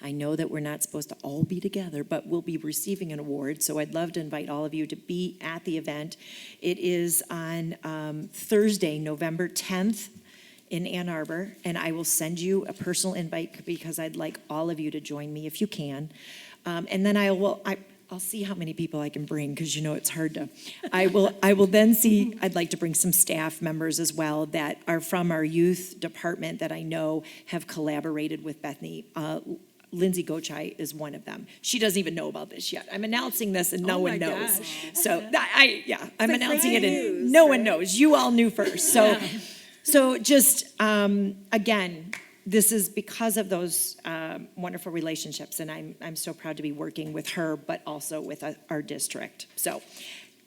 H: I know that we're not supposed to all be together, but we'll be receiving an award, so I'd love to invite all of you to be at the event. It is on Thursday, November 10th in Ann Arbor, and I will send you a personal invite because I'd like all of you to join me if you can. And then I'll see how many people I can bring because it's hard to. I will then see. I'd like to bring some staff members as well that are from our youth department that I know have collaborated with Bethany. Lindsay Gochai is one of them. She doesn't even know about this yet. I'm announcing this and no
A: Oh
H: one
A: my
H: knows.
A: gosh.
H: So I'm announcing it and no one knows. You all knew first. So just, again, this is because of those wonderful relationships, and I'm so proud to be working with her, but also with our district. So,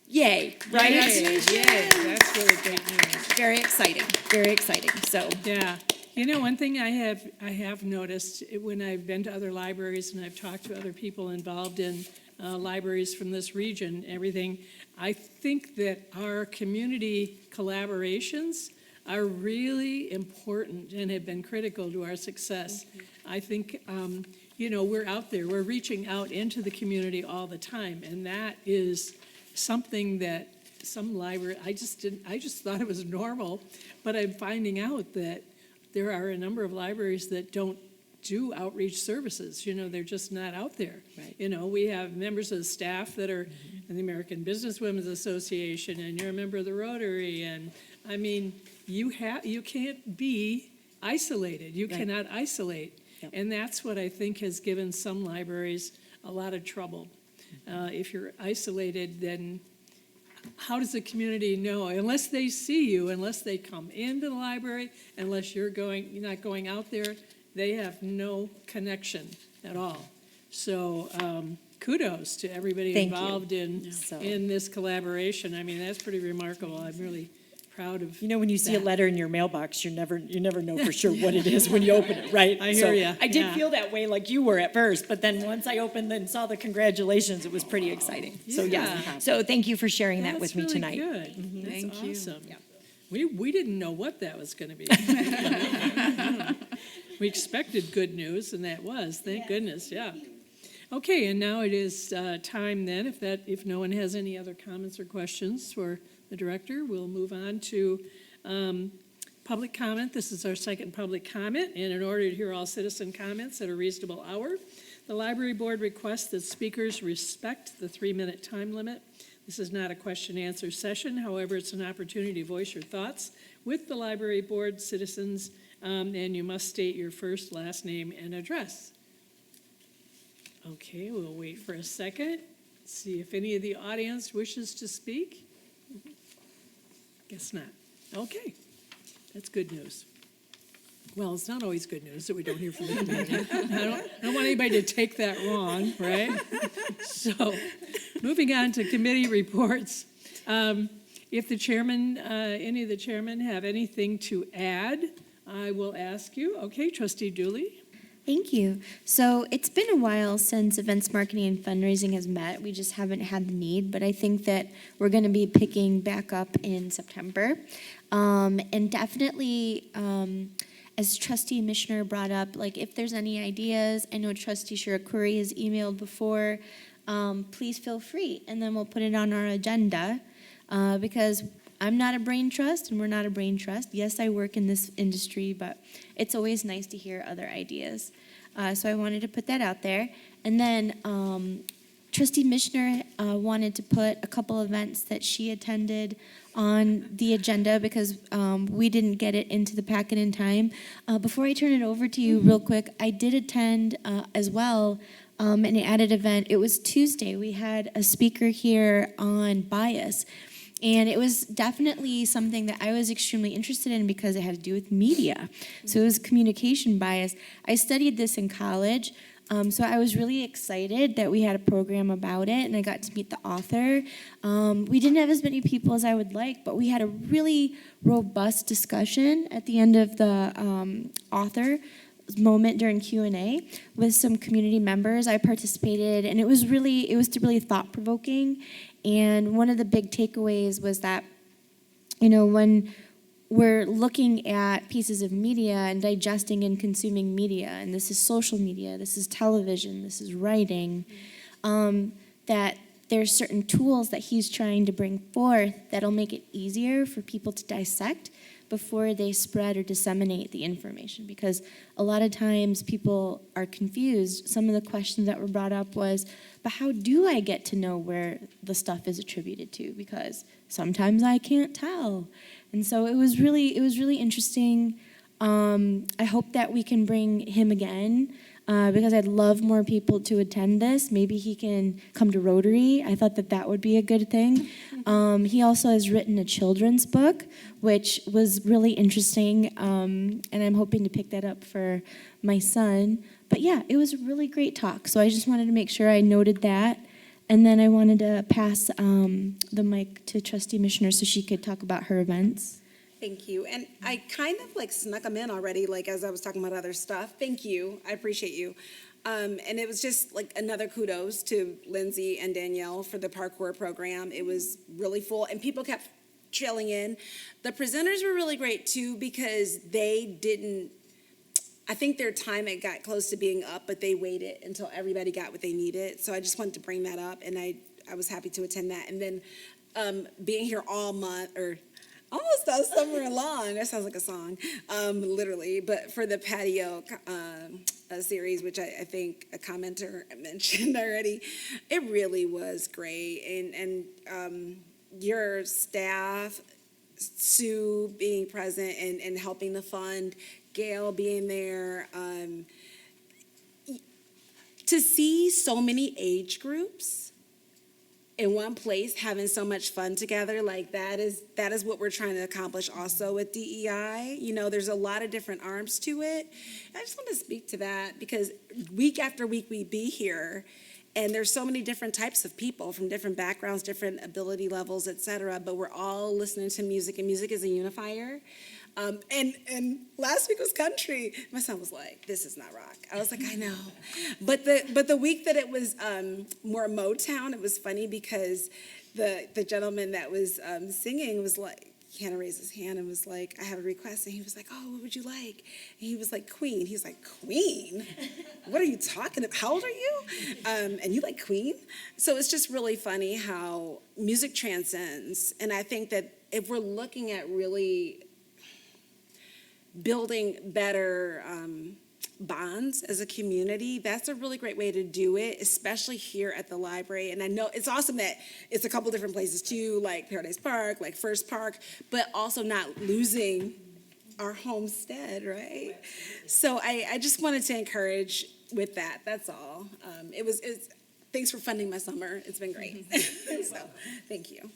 H: yay, right?
A: Yay, that's really great news.
H: Very exciting, very exciting. So,
A: Yeah. You know, one thing I have noticed when I've been to other libraries and I've talked to other people involved in libraries from this region, everything, I think that our community collaborations are really important and have been critical to our success. I think, you know, we're out there, we're reaching out into the community all the time, and that is something that some library, I just thought it was normal, but I'm finding out that there are a number of libraries that don't do outreach services. You know, they're just not out there.
H: Right.
A: You know, we have members of the staff that are in the American Businesswomen's Association, and you're a member of the Rotary, and I mean, you can't be isolated. You
H: Right.
A: cannot isolate.
H: Yep.
A: And that's what I think has given some libraries a lot of trouble. If you're isolated, then how does the community know? Unless they see you, unless they come into the library, unless you're not going out there, they have no connection at all. So kudos to everybody
H: Thank you.
A: involved
H: So-
A: in this collaboration. I mean, that's pretty remarkable. I'm really proud of.
H: you know, when you see a
A: that.
H: letter in your mailbox, you never know for sure what it is when you open it, right?
A: I hear
H: So
A: ya,
H: I did
A: yeah.
H: feel that way like you were at first, but then once I opened and saw the congratulations, it was pretty exciting. So,
A: Yeah.
H: So thank you for sharing that with me
A: That's
H: tonight.
A: really good. That's
G: Thank you.
A: awesome.
H: Yeah.
A: We didn't know what that was going to be. We expected good news, and that was, thank goodness, yeah. Okay, and now it is time then, if no one has any other comments or questions for the director, we'll move on to public comment. This is our second public comment, and in order to hear all citizen comments at a reasonable hour, the library board requests that speakers respect the 3-minute time limit. This is not a question-answer session, however, it's an opportunity to voice your thoughts with the library board citizens, and you must state your first, last name, and address. Okay, we'll wait for a second, see if any of the audience wishes to speak. Guess not. Okay, that's good news. Well, it's not always good news that we don't hear from the community. I don't want anybody to take that wrong, right? So, moving on to committee reports. If the chairman, any of the chairmen have anything to add, I will ask you. Okay, Trustee Dooley?
K: Thank you. So it's been a while since events marketing and fundraising has met. We just haven't had the need, but I think that we're going to be picking back up in September. And definitely, as Trustee Mishner brought up, like if there's any ideas, I know Trustee Shirakuri has emailed before, please feel free. And then we'll put it on our agenda because I'm not a brain trust, and we're not a brain trust. Yes, I work in this industry, but it's always nice to hear other ideas. So I wanted to put that out there. And then Trustee Mishner wanted to put a couple events that she attended on the agenda because we didn't get it into the packet in time. Before I turn it over to you real quick, I did attend as well an added event. It was Tuesday. We had a speaker here on bias. And it was definitely something that I was extremely interested in because it had to do with media. So it was communication bias. I studied this in college, so I was really excited that we had a program about it, and I got to meet the author. We didn't have as many people as I would like, but we had a really robust discussion at the end of the author moment during Q&A with some community members. I participated, and it was really thought-provoking. And one of the big takeaways was that, you know, when we're looking at pieces of media and digesting and consuming media, and this is social media, this is television, this is writing, that there's certain tools that he's trying to bring forth that'll make it easier for people to dissect before they spread or disseminate the information, because a lot of times people are confused. Some of the questions that were brought up was, but how do I get to know where the stuff is attributed to? Because sometimes I can't tell. And so it was really interesting. I hope that we can bring him again because I'd love more people to attend this. Maybe he can come to Rotary. I thought that that would be a good thing. He also has written a children's book, which was really interesting, and I'm hoping to pick that up for my son. But yeah, it was a really great talk, so I just wanted to make sure I noted that. And then I wanted to pass the mic to Trustee Mishner so she could talk about her events.
D: Thank you. And I kind of like snuck them in already, like as I was talking about other stuff. Thank you. I appreciate you. And it was just like another kudos to Lindsay and Danielle for the parkour program. It was really full, and people kept trailing in. The presenters were really great too, because they didn't, I think their time had got close to being up, but they waited until everybody got what they needed. So I just wanted to bring that up, and I was happy to attend that. And then being here all month, or almost all summer long, that sounds like a song, literally, but for the patio series, which I think a commenter mentioned already, it really was great. And your staff, Sue being present and helping the fund, Gail being there, to see so many age groups in one place having so much fun together, like that is what we're trying to accomplish also with DEI. You know, there's a lot of different arms to it. I just want to speak to that, because week after week we be here, and there's so many different types of people from different backgrounds, different ability levels, et cetera, but we're all listening to music, and music is a unifier. And last week was country. My son was like, "This is not rock." I was like, "I know," but the week that it was more Motown, it was funny because the gentleman that was singing was like, he kind of raised his hand and was like, "I have a request," and he was like, "Oh, what would you like?" And he was like, "Queen." He's like, "Queen? What are you talking about? How old are you? And you like Queen?" So it's just really funny how music transcends, and I think that if we're looking at really building better bonds as a community, that's a really great way to do it, especially here at the library. And I know it's awesome that it's a couple different places too, like Paradise Park, like First Park, but also not losing our homestead, right? So I just wanted to encourage with that, that's all. It's thanks for funding my summer, it's been great. So, thank you.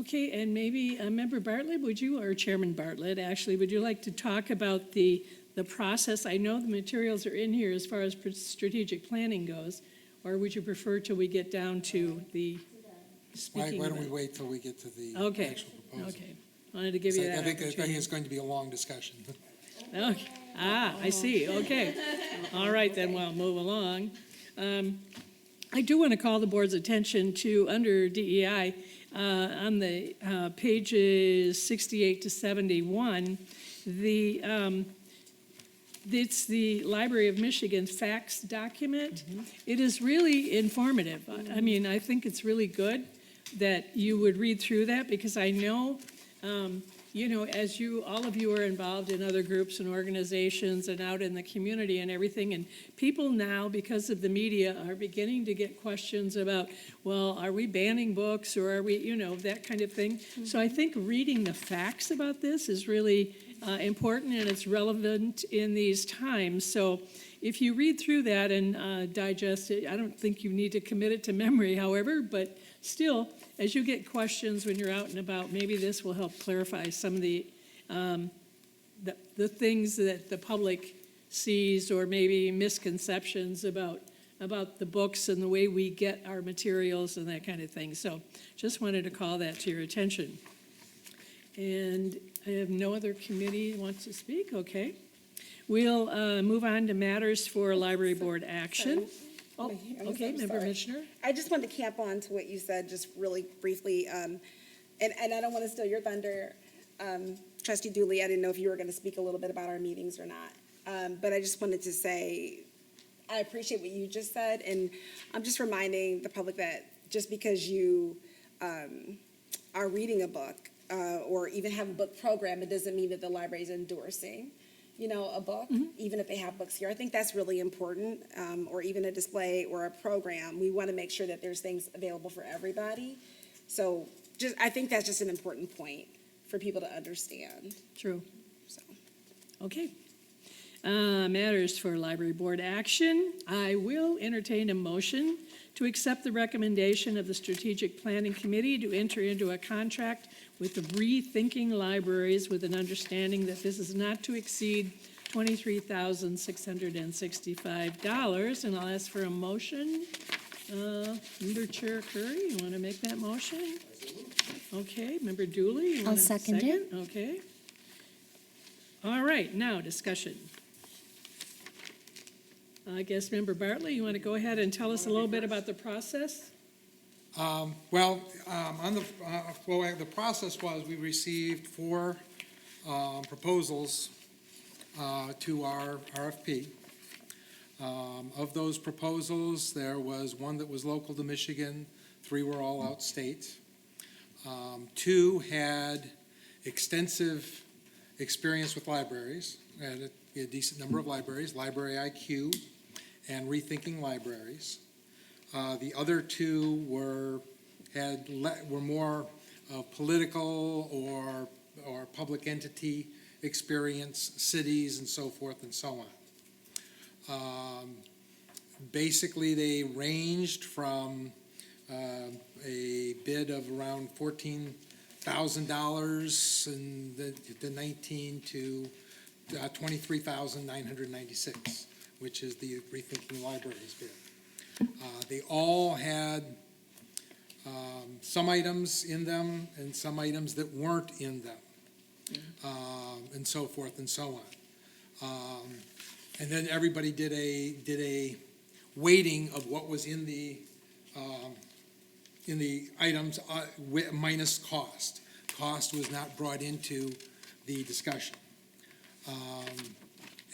A: Okay, and maybe Member Bartlett, or Chairman Bartlett, actually, would you like to talk about the process? I know the materials are in here as far as strategic planning goes, or would you prefer till we get down to the speaking?
B: Why don't we wait till we get to the
A: Okay,
B: actual proposal?
A: okay. Wanted to give you that
B: I think
A: opportunity.
B: it's going to be a long discussion.
A: Okay. I see, okay. All right, then we'll move along. I do want to call the board's attention to, under DEI, on the pages 68 to 71, it's the Library of Michigan facts document. It is really informative. I mean, I think it's really good that you would read through that, because I know, as all of you are involved in other groups and organizations and out in the community and everything, and people now, because of the media, are beginning to get questions about, well, are we banning books, or are we, that kind of thing. So I think reading the facts about this is really important, and it's relevant in these times. So if you read through that and digest it, I don't think you need to commit it to memory, however, but still, as you get questions when you're out and about, maybe this will help clarify some of the things that the public sees, or maybe misconceptions about the books and the way we get our materials and that kind of thing. So just wanted to call that to your attention. And I have no other committee wants to speak. Okay. We'll move on to matters for library board action. Oh, okay, Member Mishner.
D: I just wanted to camp on to what you said, just really briefly, and I don't want to steal your thunder, Trustee Dooley. I didn't know if you were going to speak a little bit about our meetings or not, but I just wanted to say I appreciate what you just said, and I'm just reminding the public that just because you are reading a book or even have a book program, it doesn't mean that the library is endorsing a book, even if they have books here. I think that's really important, or even a display or a program. We want to make sure that there's things available for everybody. So I think that's just an important point for people to understand.
A: True.
D: So.
A: Okay. Matters for library board action. I will entertain a motion to accept the recommendation of the Strategic Planning Committee to enter into a contract with the Rethinking Libraries with an understanding that this is not to exceed $23,665. And I'll ask for a motion. Member Chair Curry, you want to make that motion? Okay, Member Dooley, you want
K: I'll
A: to
K: second it.
A: Okay. All right, now discussion. I guess Member Bartley, you want to go ahead and tell us a little bit about the process?
B: The process was, we received 4 proposals to our RFP. Of those proposals, there was 1 that was local to Michigan, 3 were all out state. 2 had extensive experience with libraries, and a decent number of libraries, Library IQ and Rethinking Libraries. The other 2 were more political or public entity experience, cities and so forth and so on. Basically, they ranged from a bid of around $14,000 and the 19 to 23,996, which is the Rethinking Libraries bid. They all had some items in them and some items that weren't in them, and so forth and so on. And then everybody did a weighting of what was in the items minus cost. Cost was not brought into the discussion.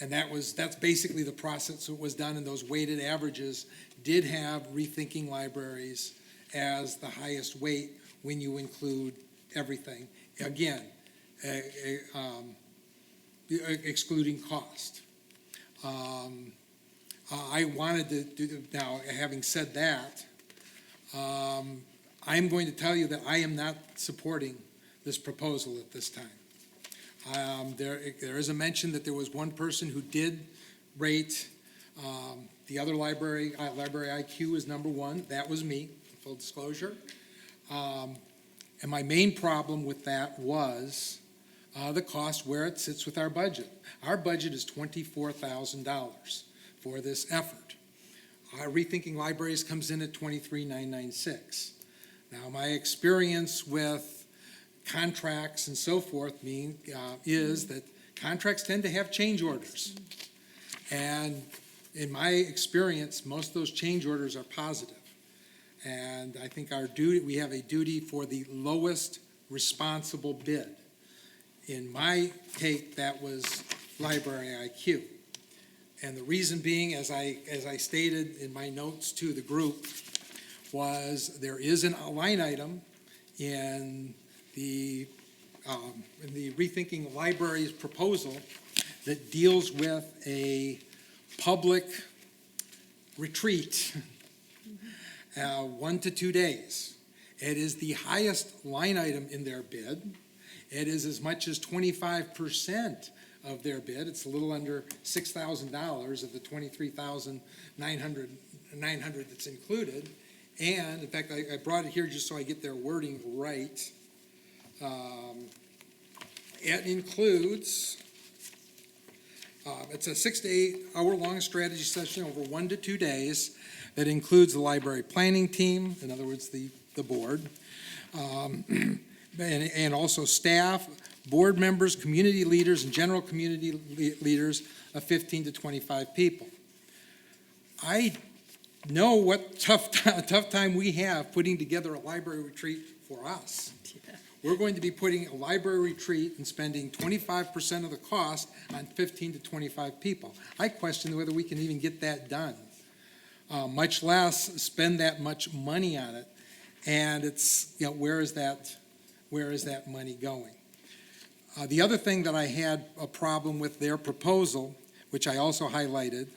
B: And that's basically the process that was done, and those weighted averages did have Rethinking Libraries as the highest weight when you include everything. Again, excluding cost. I wanted to do, now, having said that, I'm going to tell you that I am not supporting this proposal at this time. There is a mention that there was one person who did rate the other library. Library IQ is number 1. That was me, full disclosure. And my main problem with that was the cost where it sits with our budget. Our budget is $24,000 for this effort. Rethinking Libraries comes in at $23,996. Now, my experience with contracts and so forth is that contracts tend to have change orders. And in my experience, most of those change orders are positive. And I think we have a duty for the lowest responsible bid. In my take, that was Library IQ. And the reason being, as I stated in my notes to the group, was there is a line item in the Rethinking Libraries proposal that deals with a public retreat, 1 to 2 days. It is the highest line item in their bid. It is as much as 25% of their bid. It's a little under $6,000 of the $23,900 that's included. And in fact, I brought it here just so I get their wording right. It includes, it's a 6 to 8 hour long strategy session over 1 to 2 days that includes the library planning team, in other words, the board, and also staff, board members, community leaders, and general community leaders of 15 to 25 people. I know what tough time we have putting together a library retreat for us. We're going to be putting a library retreat and spending 25% of the cost on 15 to 25 people. I question whether we can even get that done, much less spend that much money on it. And it's, where is that money going? The other thing that I had a problem with their proposal, which I also highlighted,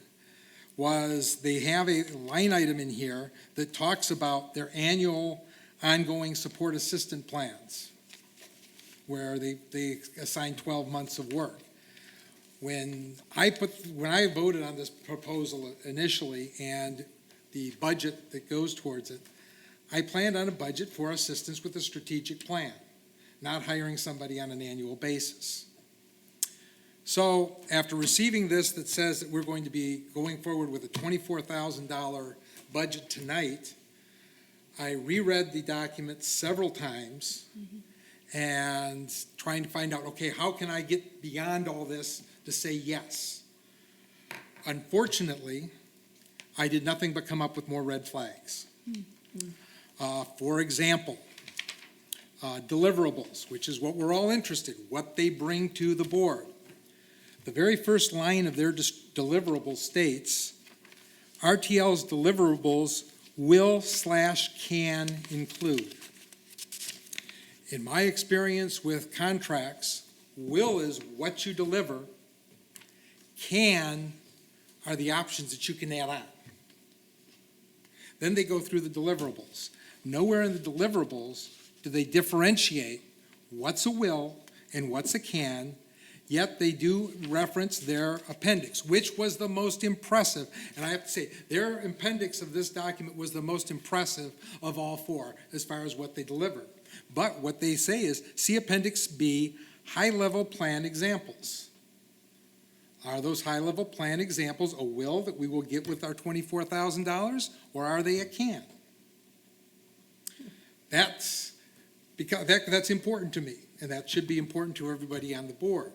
B: was they have a line item in here that talks about their annual ongoing support assistant plans, where they assign 12 months of work. When I voted on this proposal initially and the budget that goes towards it, I planned on a budget for assistance with a strategic plan, not hiring somebody on an annual basis. So after receiving this that says that we're going to be going forward with a $24,000 budget tonight, I reread the document several times and trying to find out, okay, how can I get beyond all this to say yes? Unfortunately, I did nothing but come up with more red flags. For example, deliverables, which is what we're all interested in, what they bring to the board. The very first line of their deliverable states, RTL's deliverables will/can include. In my experience with contracts, will is what you deliver, can are the options that you can add on. Then they go through the deliverables. Nowhere in the deliverables do they differentiate what's a will and what's a can, yet they do reference their appendix, which was the most impressive. And I have to say, their appendix of this document was the most impressive of all four as far as what they delivered. But what they say is, see Appendix B, high-level plan examples. Are those high-level plan examples a will that we will get with our $24,000, or are they a can? That's important to me, and that should be important to everybody on the board.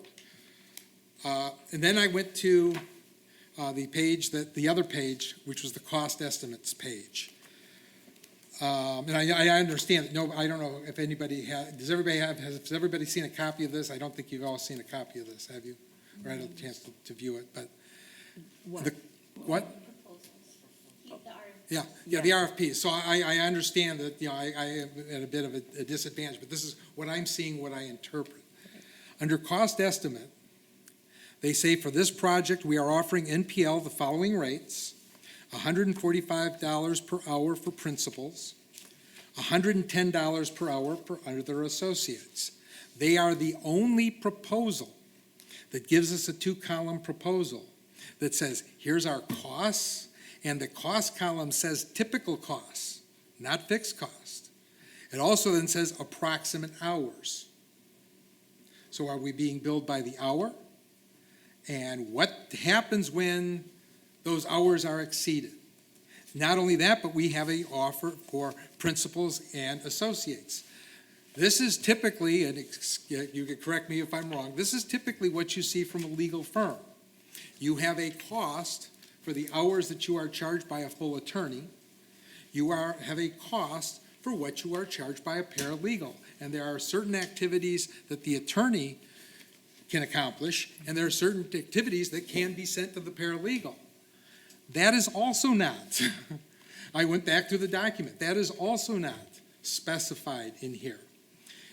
B: And then I went to the other page, which was the cost estimates page. And I understand that, no, I don't know if anybody has everybody seen a copy of this? I don't think you've all seen a copy of this, have you? Or had a chance to view it, but. What? Yeah, the RFPs. So I understand that, I am at a bit of a disadvantage, but this is what I'm seeing, what I interpret. Under cost estimate, they say for this project, we are offering NPL the following rates: $145 per hour for principals, $110 per hour for other associates. They are the only proposal that gives us a 2-column proposal that says, here's our costs, and the cost column says typical costs, not fixed cost. It also then says approximate hours. So are we being billed by the hour? And what happens when those hours are exceeded? Not only that, but we have an offer for principals and associates. This is typically, and you can correct me if I'm wrong, this is typically what you see from a legal firm. You have a cost for the hours that you are charged by a full attorney. You have a cost for what you are charged by a paralegal. And there are certain activities that the attorney can accomplish, and there are certain activities that can be sent to the paralegal. That is also not, I went back through the document, that is also not specified in here.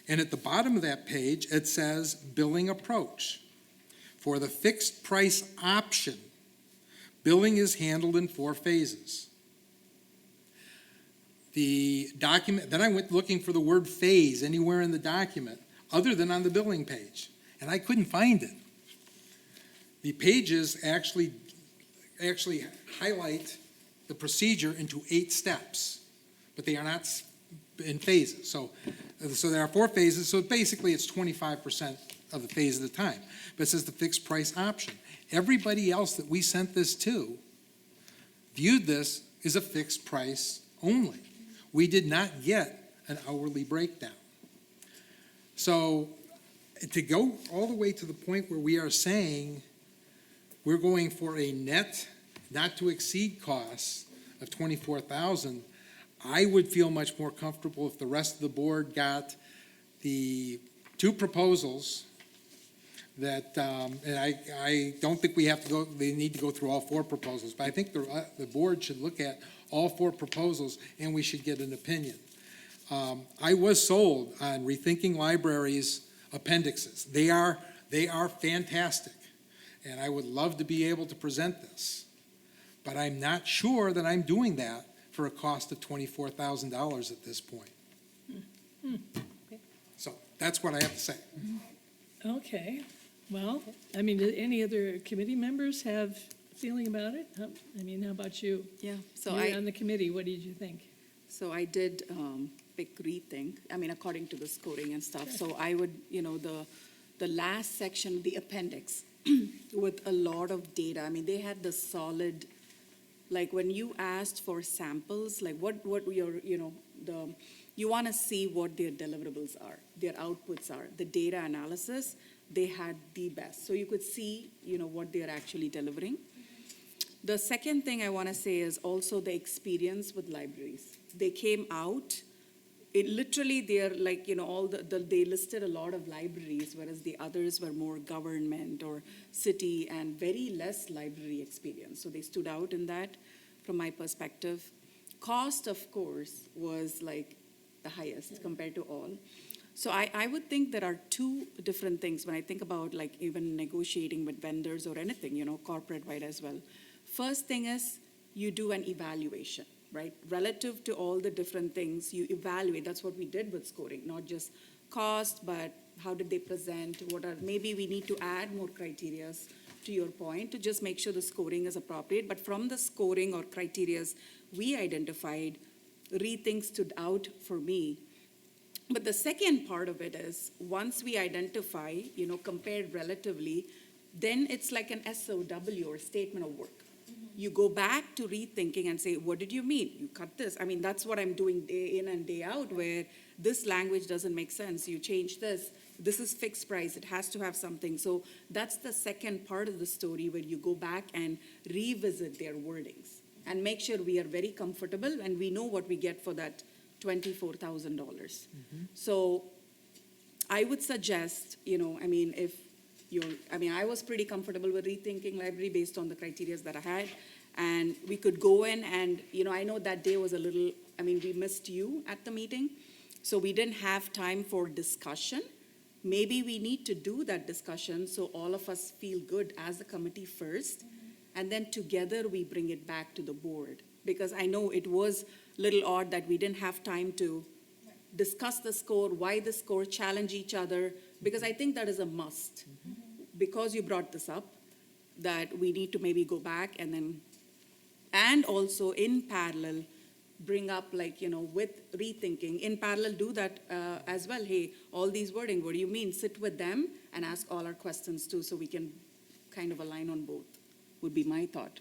B: And at the bottom of that page, it says billing approach. For the fixed price option, billing is handled in 4 phases. The document, then I went looking for the word phase anywhere in the document other than on the billing page, and I couldn't find it. The pages actually highlight the procedure into 8 steps, but they are not in phases. So there are 4 phases, so basically it's 25% of the phase at a time. But it says the fixed price option. Everybody else that we sent this to viewed this as a fixed price only. We did not get an hourly breakdown. So to go all the way to the point where we are saying we're going for a net not to exceed costs of $24,000, I would feel much more comfortable if the rest of the board got the 2 proposals that, and I don't think we have to go, they need to go through all 4 proposals, but I think the board should look at all 4 proposals and we should get an opinion. I was sold on Rethinking Libraries appendixes. They are fantastic, and I would love to be able to present this, but I'm not sure that I'm doing that for a cost of $24,000 at this point. So that's what I have to say.
A: Okay. Well, I mean, do any other committee members have a feeling about it? I mean, how about you?
G: Yeah, so
A: You're on the committee, what did you think?
G: So I did pick rethink, I mean, according to the scoring and stuff. So I would, the last section, the appendix, with a lot of data. I mean, they had the solid, like when you asked for samples, like what your, you want to see what their deliverables are, their outputs are, the data analysis, they had the best. So you could see, what they're actually delivering. The second thing I want to say is also the experience with libraries. They came out, it literally, they're like, they listed a lot of libraries, whereas the others were more government or city and very less library experience. So they stood out in that from my perspective. Cost, of course, was like the highest compared to all. So I would think there are two different things when I think about like even negotiating with vendors or anything, corporate-wide as well. First thing is you do an evaluation, right? Relative to all the different things, you evaluate. That's what we did with scoring, not just cost, but how did they present? Maybe we need to add more criterias to your point to just make sure the scoring is appropriate. But from the scoring or criterias we identified, rethink stood out for me. But the second part of it is once we identify, compared relatively, then it's like an SOW or statement of work. You go back to rethinking and say, what did you mean? You cut this. I mean, that's what I'm doing day in and day out, where this language doesn't make sense. You change this. This is fixed price. It has to have something. So that's the second part of the story where you go back and revisit their wordings and make sure we are very comfortable and we know what we get for that $24,000. So I would suggest, I was pretty comfortable with rethinking library based on the criteria that I had. And we could go in and, I know that day was a little, we missed you at the meeting. So we didn't have time for discussion. Maybe we need to do that discussion so all of us feel good as a committee first. And then together we bring it back to the board. Because I know it was a little odd that we didn't have time to discuss the score, why the score, challenge each other, because I think that is a must. Because you brought this up, that we need to maybe go back and also in parallel, bring up with rethinking, in parallel do that as well. Hey, all these wording, what do you mean? Sit with them and ask all our questions too, so we can kind of align on both, would be my thought.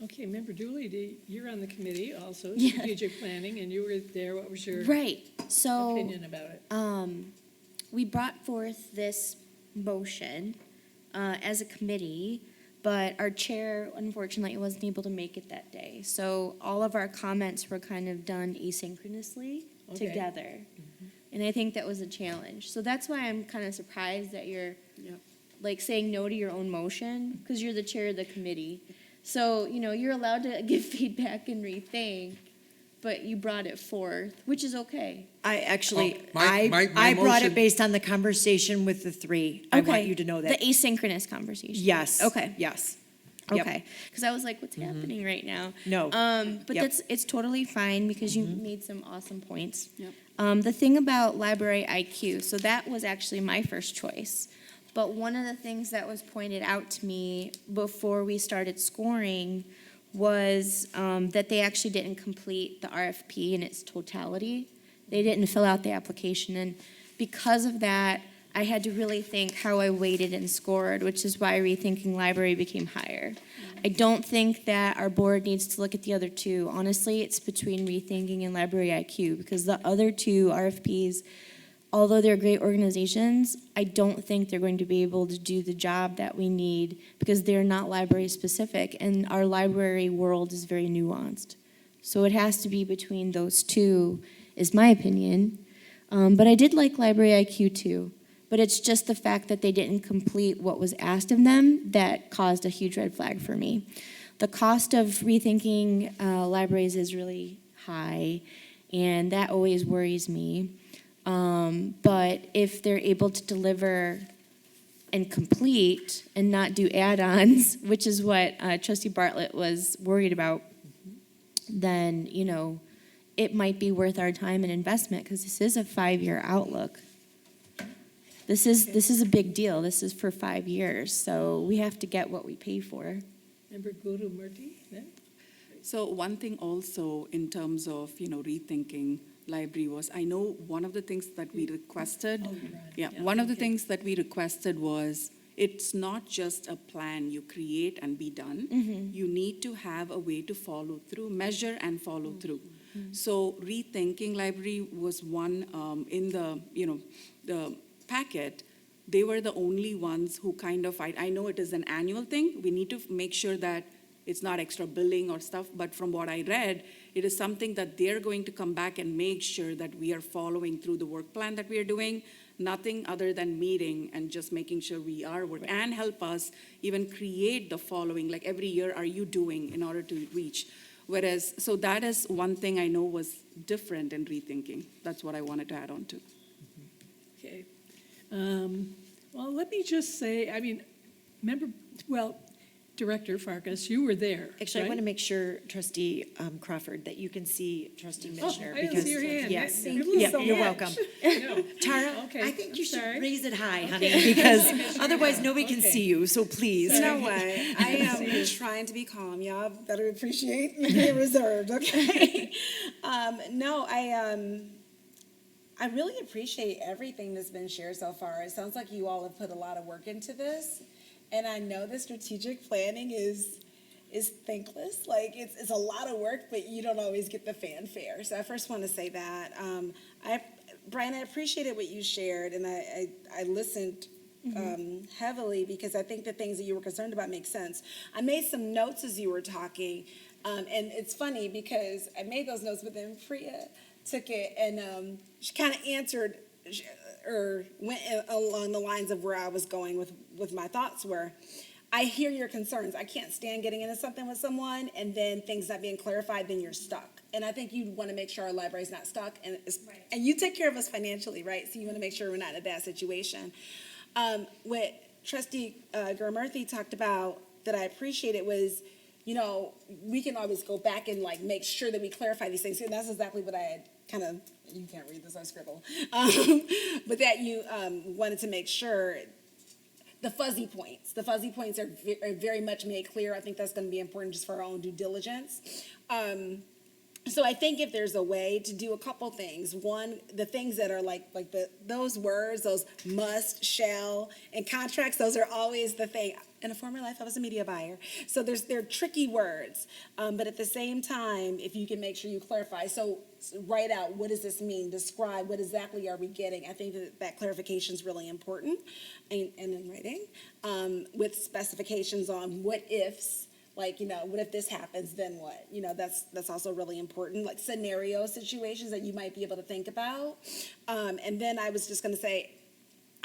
A: Okay, Member Dooley, you're on the committee also,
K: Yeah.
A: strategic planning, and you were there. What was your
K: Right, so.
A: opinion about it?
K: We brought forth this motion as a committee, but our chair unfortunately wasn't able to make it that day. So all of our comments were kind of done asynchronously
A: Okay.
K: together. And I think that was a challenge. So that's why I'm kind of surprised that you're
G: Yep.
K: like saying no to your own motion, because you're the chair of the committee. So, you're allowed to give feedback and rethink, but you brought it forth, which is okay.
H: I actually,
B: Oh, my
H: I brought
B: motion-
H: it based on the conversation with the three. I want
K: Okay.
H: you to know
K: The
H: that.
K: asynchronous conversation.
H: Yes.
K: Okay.
H: Yes. Yep.
K: Okay, because I was like, what's happening right now?
H: No.
K: But
H: Yep.
K: it's totally fine because you made some awesome points.
G: Yep.
K: The thing about library IQ, so that was actually my first choice. But one of the things that was pointed out to me before we started scoring was that they actually didn't complete the RFP in its totality. They didn't fill out the application, and because of that, I had to really think how I weighted and scored, which is why rethinking library became higher. I don't think that our board needs to look at the other two. Honestly, it's between rethinking and library IQ, because the other two RFPs, although they're great organizations, I don't think they're going to be able to do the job that we need because they're not library specific, and our library world is very nuanced. So it has to be between those two, is my opinion. But I did like library IQ too. But it's just the fact that they didn't complete what was asked of them that caused a huge red flag for me. The cost of rethinking libraries is really high, and that always worries me. But if they're able to deliver and complete and not do add-ons, which is what Trustee Bartlett was worried about, then, it might be worth our time and investment because this is a 5-year outlook. This is a big deal. This is for 5 years, so we have to get what we pay for.
A: Member Guru Murthy, then?
G: So one thing also in terms of, rethinking library was, I know one of the things that we requested, one of the things that we requested was, it's not just a plan you create and be done. You need to have a way to follow through, measure and follow through. So rethinking library was one in the packet. They were the only ones who kind of, I know it is an annual thing. We need to make sure that it's not extra billing or stuff, but from what I read, it is something that they're going to come back and make sure that we are following through the work plan that we are doing, nothing other than meeting and just making sure we are working, and help us even create the following, like every year, are you doing in order to reach? Whereas, so that is one thing I know was different in rethinking. That's what I wanted to add on to.
A: Okay. Well, let me just say, Director Farkas, you were there,
H: Actually, I
A: right?
H: want to make sure, Trustee Crawford, that you can see Trustee Mishner.
A: I didn't see your hand.
H: Yes,
A: Thank you
H: yeah,
A: so
H: you're
A: much.
H: welcome.
A: No.
H: Tara,
A: Okay,
H: I think
A: I'm
H: you should
A: sorry.
H: raise it high, honey, because otherwise nobody can
A: Okay.
H: see you, so please.
D: You know what? I am trying to be calm. Y'all better appreciate me reserved, okay? No, I really appreciate everything that's been shared so far. It sounds like you all have put a lot of work into this. And I know the strategic planning is thankless. Like, it's a lot of work, but you don't always get the fanfare. So I first want to say that. Brian, I appreciated what you shared, and I listened heavily because I think the things that you were concerned about make sense. I made some notes as you were talking, and it's funny because I made those notes, but then Priya took it and she kind of answered or went along the lines of where I was going with my thoughts were. I hear your concerns. I can't stand getting into something with someone and then things not being clarified, then you're stuck. And I think you want to make sure our library's not stuck. And you take care of us financially, right? So you want to make sure we're not in a bad situation. What Trustee Gurmurthy talked about that I appreciated was, we can always go back and make sure that we clarify these things. And that's exactly what I had kind of, you can't read this, I scribble. But that you wanted to make sure the fuzzy points are very much made clear. I think that's going to be important just for our own due diligence. So I think if there's a way to do a couple things, one, the things that are those words, those must, shall, and contracts, those are always the thing. In a former life, I was a media buyer. So they're tricky words. But at the same time, if you can make sure you clarify. So write out, what does this mean? Describe, what exactly are we getting? I think that clarification is really important and in writing with specifications on what ifs. What if this happens, then what? That's also really important, like scenario situations that you might be able to think about. And then I was just going to say,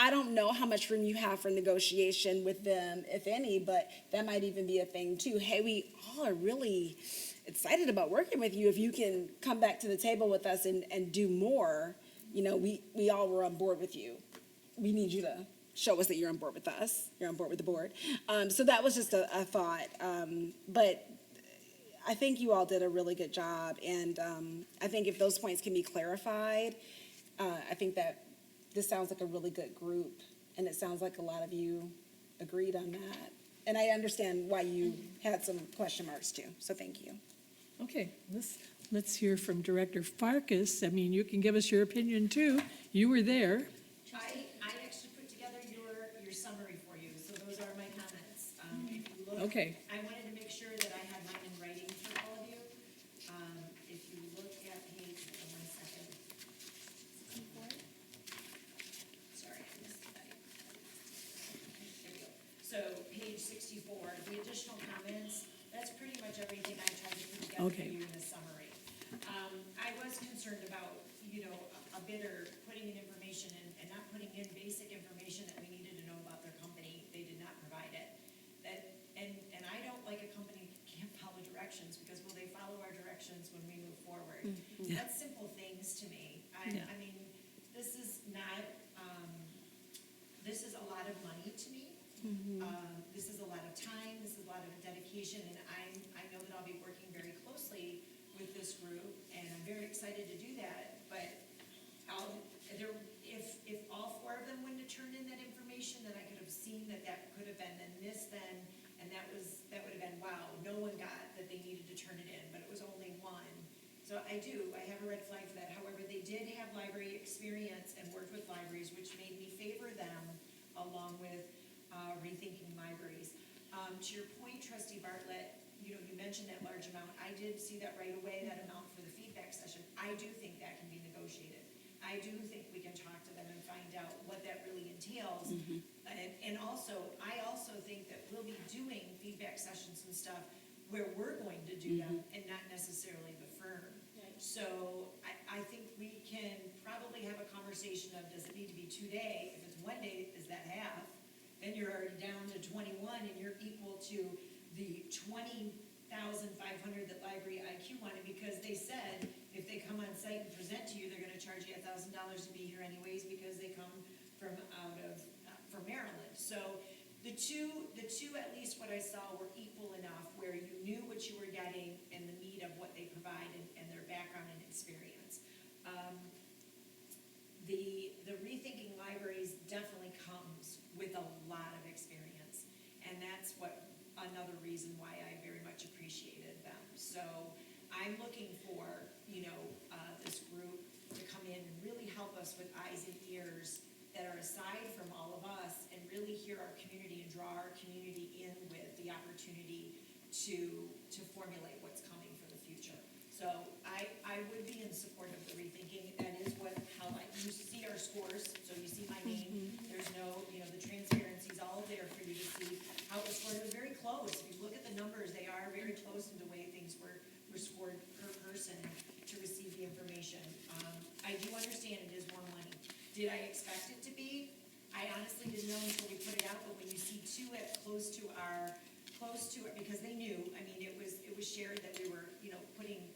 D: I don't know how much room you have for negotiation with them, if any, but that might even be a thing too. Hey, we all are really excited about working with you. If you can come back to the table with us and do more, we all were on board with you. We need you to show us that you're on board with us. You're on board with the board. So that was just a thought. But I think you all did a really good job. And I think if those points can be clarified, I think that this sounds like a really good group. And it sounds like a lot of you agreed on that. And I understand why you had some question marks too. So thank you.
A: Okay, let's hear from Director Farkas. You can give us your opinion too. You were there.
E: I actually put together your summary for you, so those are my comments. If you look,
A: Okay.
E: I wanted to make sure that I had mine in writing for all of you. If you look at page, one second. 64? Sorry, I missed that. There we go. So page 64, the additional comments, that's pretty much everything I tried to put together for
A: Okay.
E: you in a summary. I was concerned about, a bidder putting in information and not putting in basic information that we needed to know about their company. They did not provide it. And I don't like a company who can't follow directions, because will they follow our directions when we move forward? That's simple things to me.
A: Yeah.
E: This is not, this is a lot of money to me. This is a lot of time, this is a lot of dedication, and I know that I'll be working very closely with this group, and I'm very excited to do that. But if all four of them wouldn't have turned seen that that could have been then this then, and that would have been, wow, no one got that they needed to turn it in, but it was only one. So I have a red flag for that. However, they did have library experience and worked with libraries, which made me favor them along with rethinking libraries. To your point, Trustee Bartlett, you mentioned that large amount. I did see that right away, that amount for the feedback session. I do think that can be negotiated. I do think we can talk to them and find out what that really entails. And also, I also think that we'll be doing feedback sessions and stuff where we're going to do them and not necessarily the firm. So I think we can probably have a conversation of, does it need to be 2 day? If it's 1 day, is that half? Then you're already down to 21 and you're equal to the 20,500 that Library IQ wanted, because they said if they come on site and present to you, they're gonna charge you $1,000 to be here anyways, because they come from from Maryland. So the two, at least what I saw, were equal enough where you knew what you were getting and the meat of what they provide and their background and experience. The rethinking libraries definitely comes with a lot of experience, and that's another reason why I very much appreciated them. So I'm looking for, this group to come in and really help us with eyes and ears that are aside from all of us, and really hear our community and draw our community in with the opportunity to formulate what's coming for the future. So I would be in support of the rethinking. That is how you see our scores, so you see my name. There's no, the transparency's all there for you to see how it was scored. It was very close. If you look at the numbers, they are very close in the way things were scored per person to receive the information. I do understand it is more money. Did I expect it to be? I honestly didn't know until we put it out, but when you see two at close to it, because they knew, it was shared that we were, putting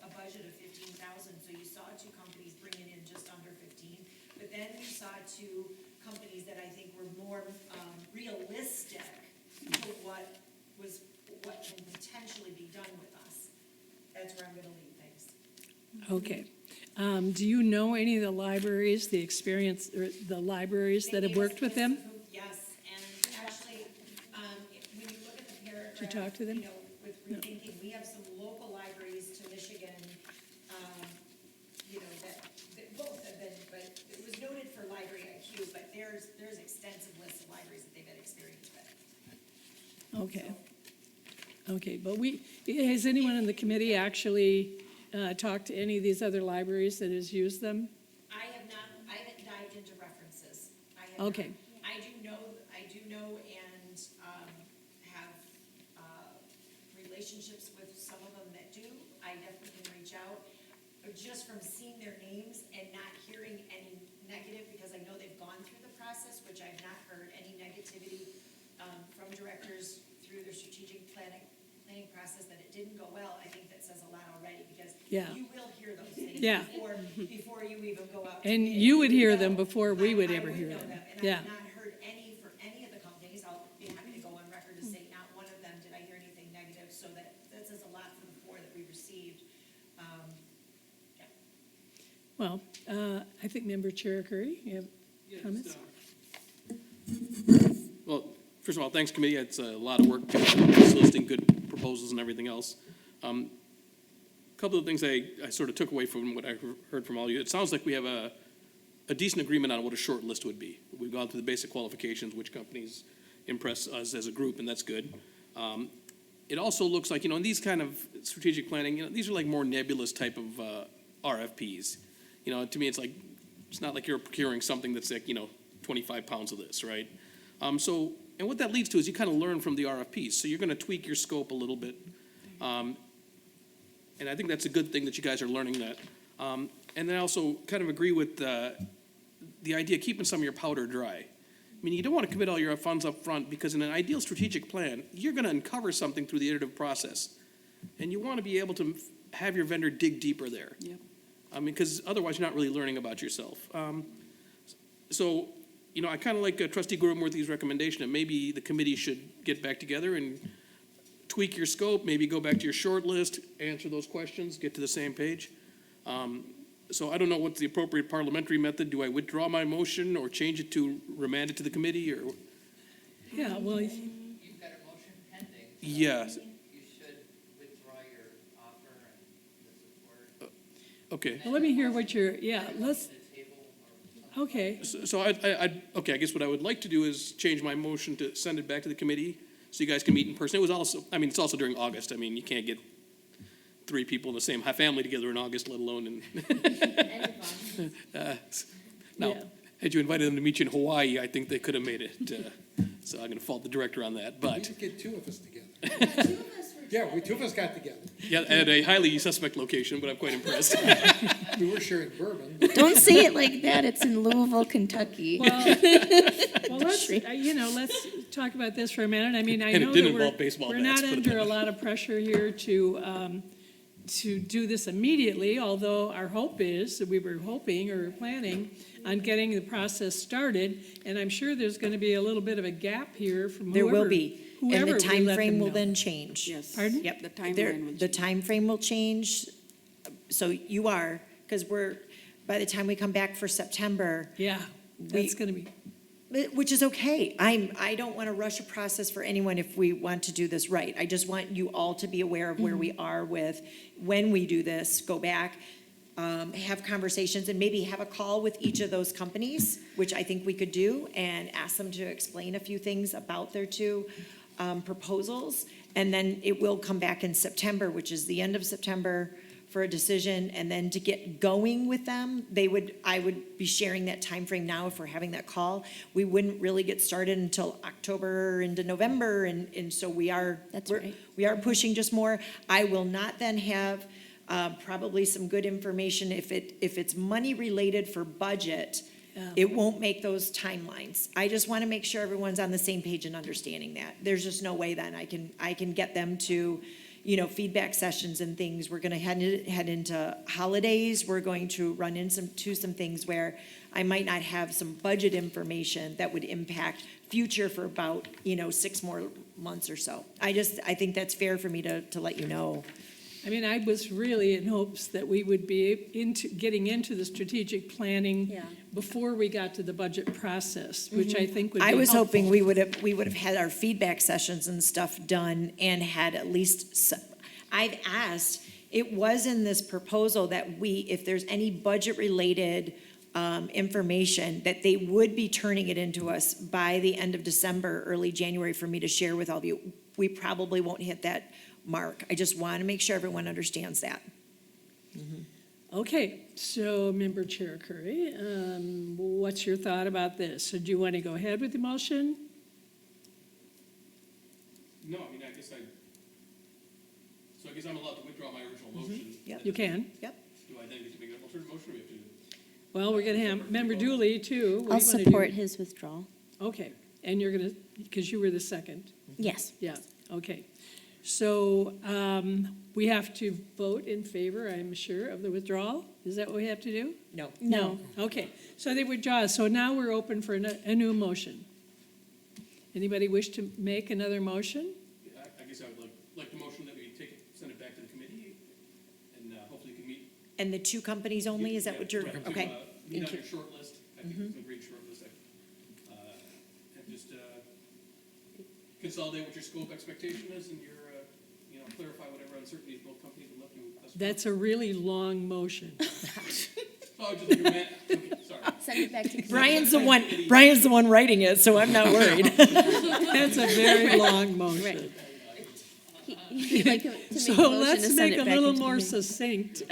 E: a budget of 15,000, so you saw two companies bringing in just under 15, but then you saw two companies that I think were more realistic to what can potentially be done with us. That's where I'm gonna leave things.
A: Okay. Do you know any of the libraries, the libraries that have worked with them?
E: Yes, and actually, when you look at the paragraph.
A: Did you talk to them?
E: With rethinking, we have some local libraries to Michigan, that both have been, but it was noted for Library IQ, but there's extensive lists of libraries that they've had experience with.
A: Okay, but has anyone in the committee actually talked to any of these other libraries that has used them?
E: I haven't dived into references. I have
A: Okay.
E: not. I do know and have relationships with some of them that do. I definitely can reach out. But just from seeing their names and not hearing any negative, because I know they've gone through the process, which I've not heard any negativity from directors through their strategic planning process, that it didn't go well. I think that says a lot already, because
A: Yeah.
E: you will hear those things
A: Yeah.
E: before you even go out. to
A: And
E: bid.
A: you would hear them
E: know.
A: before we would
E: I
A: ever hear
E: know
A: them.
E: And
A: Yeah.
E: I've not heard any for any of the companies. I'll be happy to go on record to say not one of them did I hear anything negative, so that says a lot for the four that we received. Yeah.
A: Well, I think Member Chair Curry, you have comments?
J: Well, first of all, thanks, committee. It's a lot of work, just listing good proposals and everything else. A couple of things I sort of took away from what I heard from all of you. It sounds like we have a decent agreement on what a short list would be. We've gone through the basic qualifications, which companies impress us as a group, and that's good. It also looks like, in these kind of strategic planning, these are like more nebulous type of RFPs. To me, it's not like you're procuring something that's like, 25 pounds of this, right? And what that leads to is you kind of learn from the RFPs. So you're going to tweak your scope a little bit. And I think that's a good thing that you guys are learning that. And then I also kind of agree with the idea of keeping some of your powder dry. You don't want to commit all your funds up front, because in an ideal strategic plan, you're going to uncover something through the iterative process. And you want to be able to have your vendor dig deeper there.
G: Yep.
J: Because otherwise you're not really learning about yourself. I kind of like Trustee Gurumurthy's recommendation that maybe the committee should get back together and tweak your scope, maybe go back to your short list, answer those questions, get to the same page. So I don't know what's the appropriate parliamentary method. Do I withdraw my motion or change it to remand it to the committee? Or
A: Yeah, well,
L: You've got a motion pending. So
J: Yes.
L: You should withdraw your offer and the support.
J: Okay.
A: let me hear what you're, yeah, let's,
L: The table or something.
A: okay.
J: So okay, I guess what I would like to do is change my motion to send it back to the committee so you guys can meet in person. It was also, I mean, it's also during August. I mean, you can't get 3 people in the same family together in August, let alone in. Now,
A: Yeah.
J: had you invited them to meet you in Hawaii, I think they could have made it. So I'm going to fault the director on that,
B: We
J: but,
B: could get 2 of us together. Yeah, 2 of us got together.
J: yeah, at a highly suspect location, but I'm quite impressed.
B: We were sharing bourbon.
K: Don't say it like that. It's in Louisville, Kentucky.
A: Well, let's talk about this for a minute. I mean, I
J: And it
A: know
J: didn't
A: that
J: involve baseball
A: we're
J: bats,
A: not
J: put it
A: under
J: that
A: a
J: way.
A: lot of pressure here to do this immediately, although our hope is, that we were hoping or planning on getting the process started, and I'm sure there's gonna be a little bit of a gap here from
H: There
A: whoever.
H: will be, and
A: whoever
H: the
A: we
H: time
A: let
H: frame
A: them
H: will
A: know.
H: then change.
G: Yes.
A: Pardon?
H: Yep.
G: The timeline
H: There-
G: will
H: The
G: change.
H: time frame will change, so you are, because by the time we come back for September,
A: Yeah, that's gonna be,
H: which is okay. I don't want to rush a process for anyone if we want to do this right. I just want you all to be aware of where we are with, when we do this, go back, have conversations, and maybe have a call with each of those companies, which I think we could do, and ask them to explain a few things about their 2 proposals. And then it will come back in September, which is the end of September, for a decision, and then to get going with them, I would be sharing that time frame now if we're having that call. We wouldn't really get started until October into November, and so we are.
K: That's right.
H: We are pushing just more. I will not then have, probably some good information if it's money related for budget.
A: Yeah.
H: It won't make those timelines. I just want to make sure everyone's on the same page and understanding that. There's just no way then I can get them to, feedback sessions and things. We're going to head into holidays. We're going to run into some things where I might not have some budget information that would impact future for about, 6 more months or so. I think that's fair for me to let you know.
A: I mean, I was really in hopes that we would be getting into the strategic planning
D: Yeah.
A: before we got to the budget process, which I think would be
H: I was hoping
A: helpful.
H: we would have had our feedback sessions and stuff done and had at least, I've asked, it was in this proposal that if there's any budget-related information, that they would be turning it into us by the end of December, early January, for me to share with all of you. We probably won't hit that mark. I just want to make sure everyone understands that.
A: Okay, so Member Chair Curry, what's your thought about this? So do you want to go ahead with the motion?
J: No, I mean, I guess I'm allowed to withdraw my original motion.
H: Yep.
A: You can.
H: Yep.
J: Do I then get to make an alternate motion, or we have to?
A: Well, we're going to have Member Dooley, too. What
K: I'll
A: do you wanna
K: support
A: do?
K: his withdrawal.
A: Okay, and you're going to, because you were the second.
K: Yes.
A: Yeah, okay. So we have to vote in favor, I'm sure, of the withdrawal? Is that what we have to do?
H: No.
A: No. Okay, so they withdraw, so now we're open for a new motion. Anybody wish to make another motion?
J: I guess I would like the motion that we send it back to the committee, and hopefully you can meet.
H: And the 2 companies only, is that what you're,
J: To,
H: okay?
J: meet on
H: Thank you.
J: your short list. I think it's an agreed short list. And just consolidate what your scope expectation is, and your, clarify whatever uncertainties both companies have left you.
A: That's a really long motion.
J: Oh, just like a man, okay, sorry.
K: Send it back to
H: Brian's the one writing it, so I'm not worried.
A: That's a very long motion.
K: You'd like to make a
A: So
K: motion
A: let's
K: to send
A: make
K: it
A: a
K: back
A: little
K: into
A: more
K: committee.
A: succinct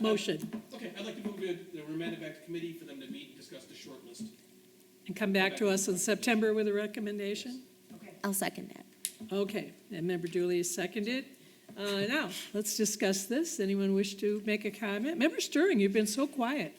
A: motion
J: Okay, I'd like to move to remand it back to committee for them to meet and discuss the short list.
A: and come back to us in September with a recommendation?
K: I'll second that.
A: Okay, and Member Dooley is seconded. Now, let's discuss this. Anyone wish to make a comment? Member Stirring, you've been so quiet.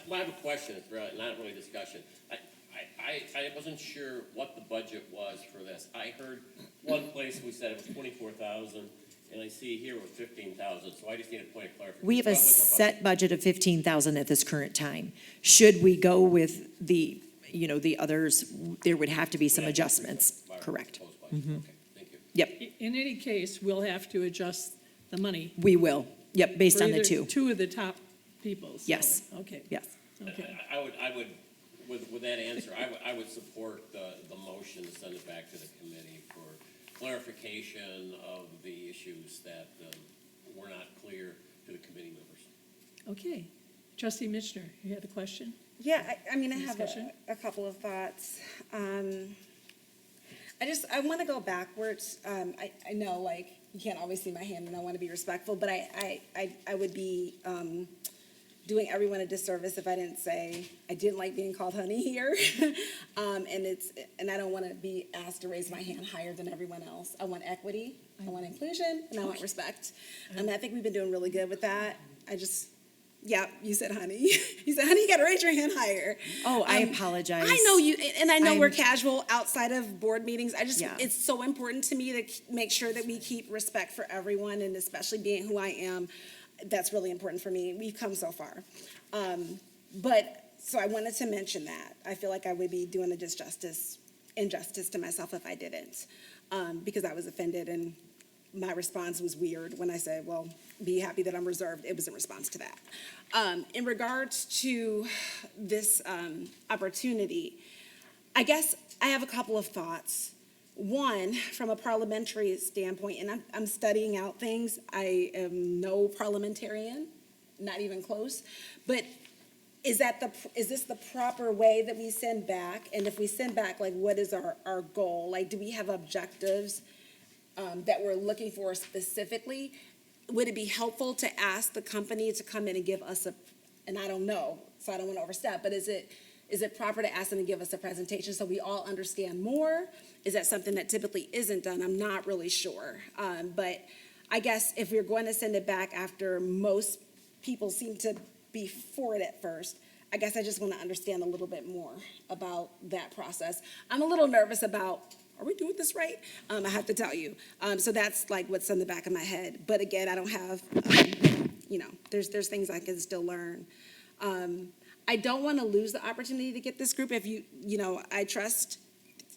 M: Well, I have a question, it's really, not really discussion. I wasn't sure what the budget was for this. I heard one place we said it was 24,000, and I see here it was 15,000, so I just need a point of clarification.
H: We have a
M: What was our budget?
H: set budget of 15,000 at this current time. Should we go with the others, there would have to be some
M: We have to
H: adjustments.
M: increase our
H: Correct.
M: proposed budget. Okay, thank you.
H: Yep,
A: In any case, we'll have to adjust the money.
H: we will. Yep, based
A: for
H: on the
A: either
H: 2.
A: two of the top people. so,
H: Yes.
A: Okay.
H: Yes.
A: Okay.
M: I would with that answer, I would support the motion to send it back to the committee for clarification of the issues that were not clear to the committee members.
A: Okay. Trustee Mitchner, you had a question?
D: Yeah, I mean, I have
A: Discussion?
D: a couple of thoughts. I want to go backwards. I know, like, you can't always see my hand, and I want to be respectful, but I would be doing everyone a disservice if I didn't say I didn't like being called honey here. And I don't want to be asked to raise my hand higher than everyone else. I want equity, I want inclusion, and I want respect. I think we've been doing really good with that. Yeah, you said honey. You said, honey, you got to raise your hand higher.
H: Oh, I apologize.
D: I know you, and I know we're
H: I'm-
D: casual outside of board meetings.
H: Yeah.
D: It's so important to me to make sure that we keep respect for everyone, and especially being who I am, that's really important for me. We've come so far. So I wanted to mention that. I feel like I would be doing injustice to myself if I didn't, because I was offended, and my response was weird when I said, well, be happy that I'm reserved. It was in response to that. In regards to this opportunity, I guess I have a couple of thoughts. One, from a parliamentary standpoint, and I'm studying out things. I am no parliamentarian, not even close. But is this the proper way that we send back? And if we send back, like, what is our goal? Like, do we have objectives that we're looking for specifically? Would it be helpful to ask the company to come in and give us and I don't know, so I don't want to overstep, but is it proper to ask them to give us a presentation so we all understand more? Is that something that typically isn't done? I'm not really sure. But I guess if we're going to send it back after most people seem to be for it at first, I guess I just want to understand a little bit more about that process. I'm a little nervous about, are we doing this right? I have to tell you. So that's like what's in the back of my head. But again, I don't have, there's things I can still learn. I don't want to lose the opportunity to get this group. If I trust,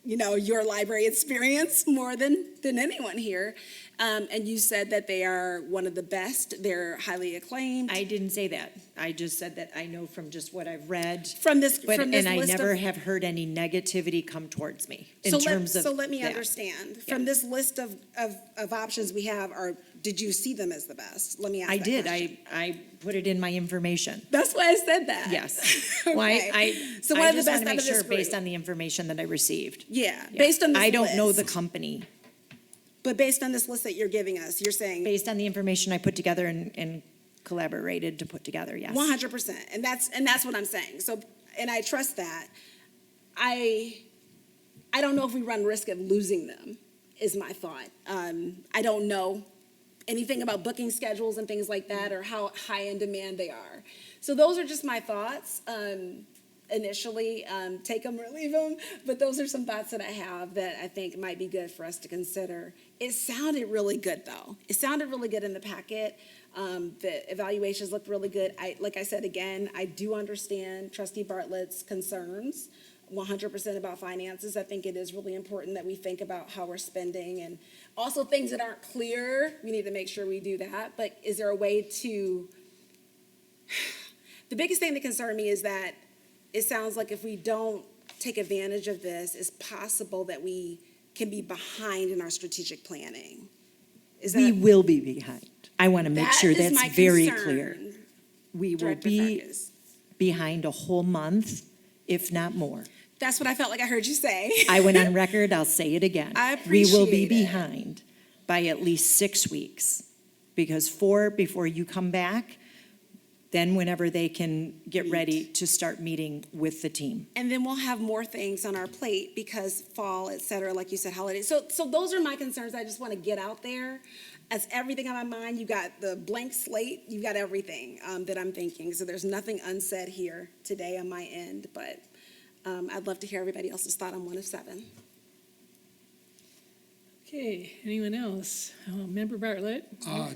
D: your library experience more than anyone here. And you said that they are one of the best. They're highly acclaimed.
H: I didn't say that. I just said that I know from just what I've read.
D: And
H: I never have heard any negativity come towards me in terms of
D: So let me
H: that.
D: understand.
H: Yeah.
D: From this list of options we have, did you see them as the best? Let me ask
H: I
D: that
H: did.
D: question.
H: I put it in my information.
D: That's why I said that.
H: Yes.
D: Okay.
H: Well,
D: So one
H: I
D: of the
H: just
D: best
H: want to
D: out
H: make
D: of this
H: sure based
D: group.
H: on the information that I received.
D: Yeah,
H: Yeah.
D: based on this
H: I don't know the
D: list.
H: company.
D: But based on this list that you're giving us, you're saying
H: Based on the information I put together and collaborated to put together, yes.
D: 100%, and that's what I'm saying. So, and I trust that. I don't know if we run risk of losing them, is my thought. I don't know anything about booking schedules and things like that, or how high in demand they are. So those are just my thoughts. Initially, take them or leave them, but those are some thoughts that I have that I think might be good for us to consider. It sounded really good, though. It sounded really good in the packet. The evaluations looked really good. Like I said again, I do understand Trustee Bartlett's concerns 100% about finances. I think it is really important that we think about how we're spending, and also things that aren't clear, we need to make sure we do that. But is there a way to... The biggest thing that concerned me is that it sounds like if we don't take advantage of this, it's possible that we can be behind in our strategic planning.
H: We will be behind. I want to make
D: That
H: sure
D: is
H: that's
D: my
H: very
D: concern,
H: clear. We will
D: Director
H: be
D: Farkas.
H: behind a whole month, if not more.
D: That's what I felt like I heard you say.
H: I went on record, I'll say it again.
D: I
H: We will be
D: appreciate it.
H: behind by at least 6 weeks, because 4 before you come back, then whenever they can get ready to start meeting with the team.
D: And then we'll have more things on our plate because fall, et cetera, like you said, holidays. So those are my concerns. I just want to get out there. That's everything on my mind. You got the blank slate. You got everything that I'm thinking. So there's nothing unsaid here today on my end, but I'd love to hear everybody else's thought on one of 7.
A: Okay, anyone else? Member Bartlett?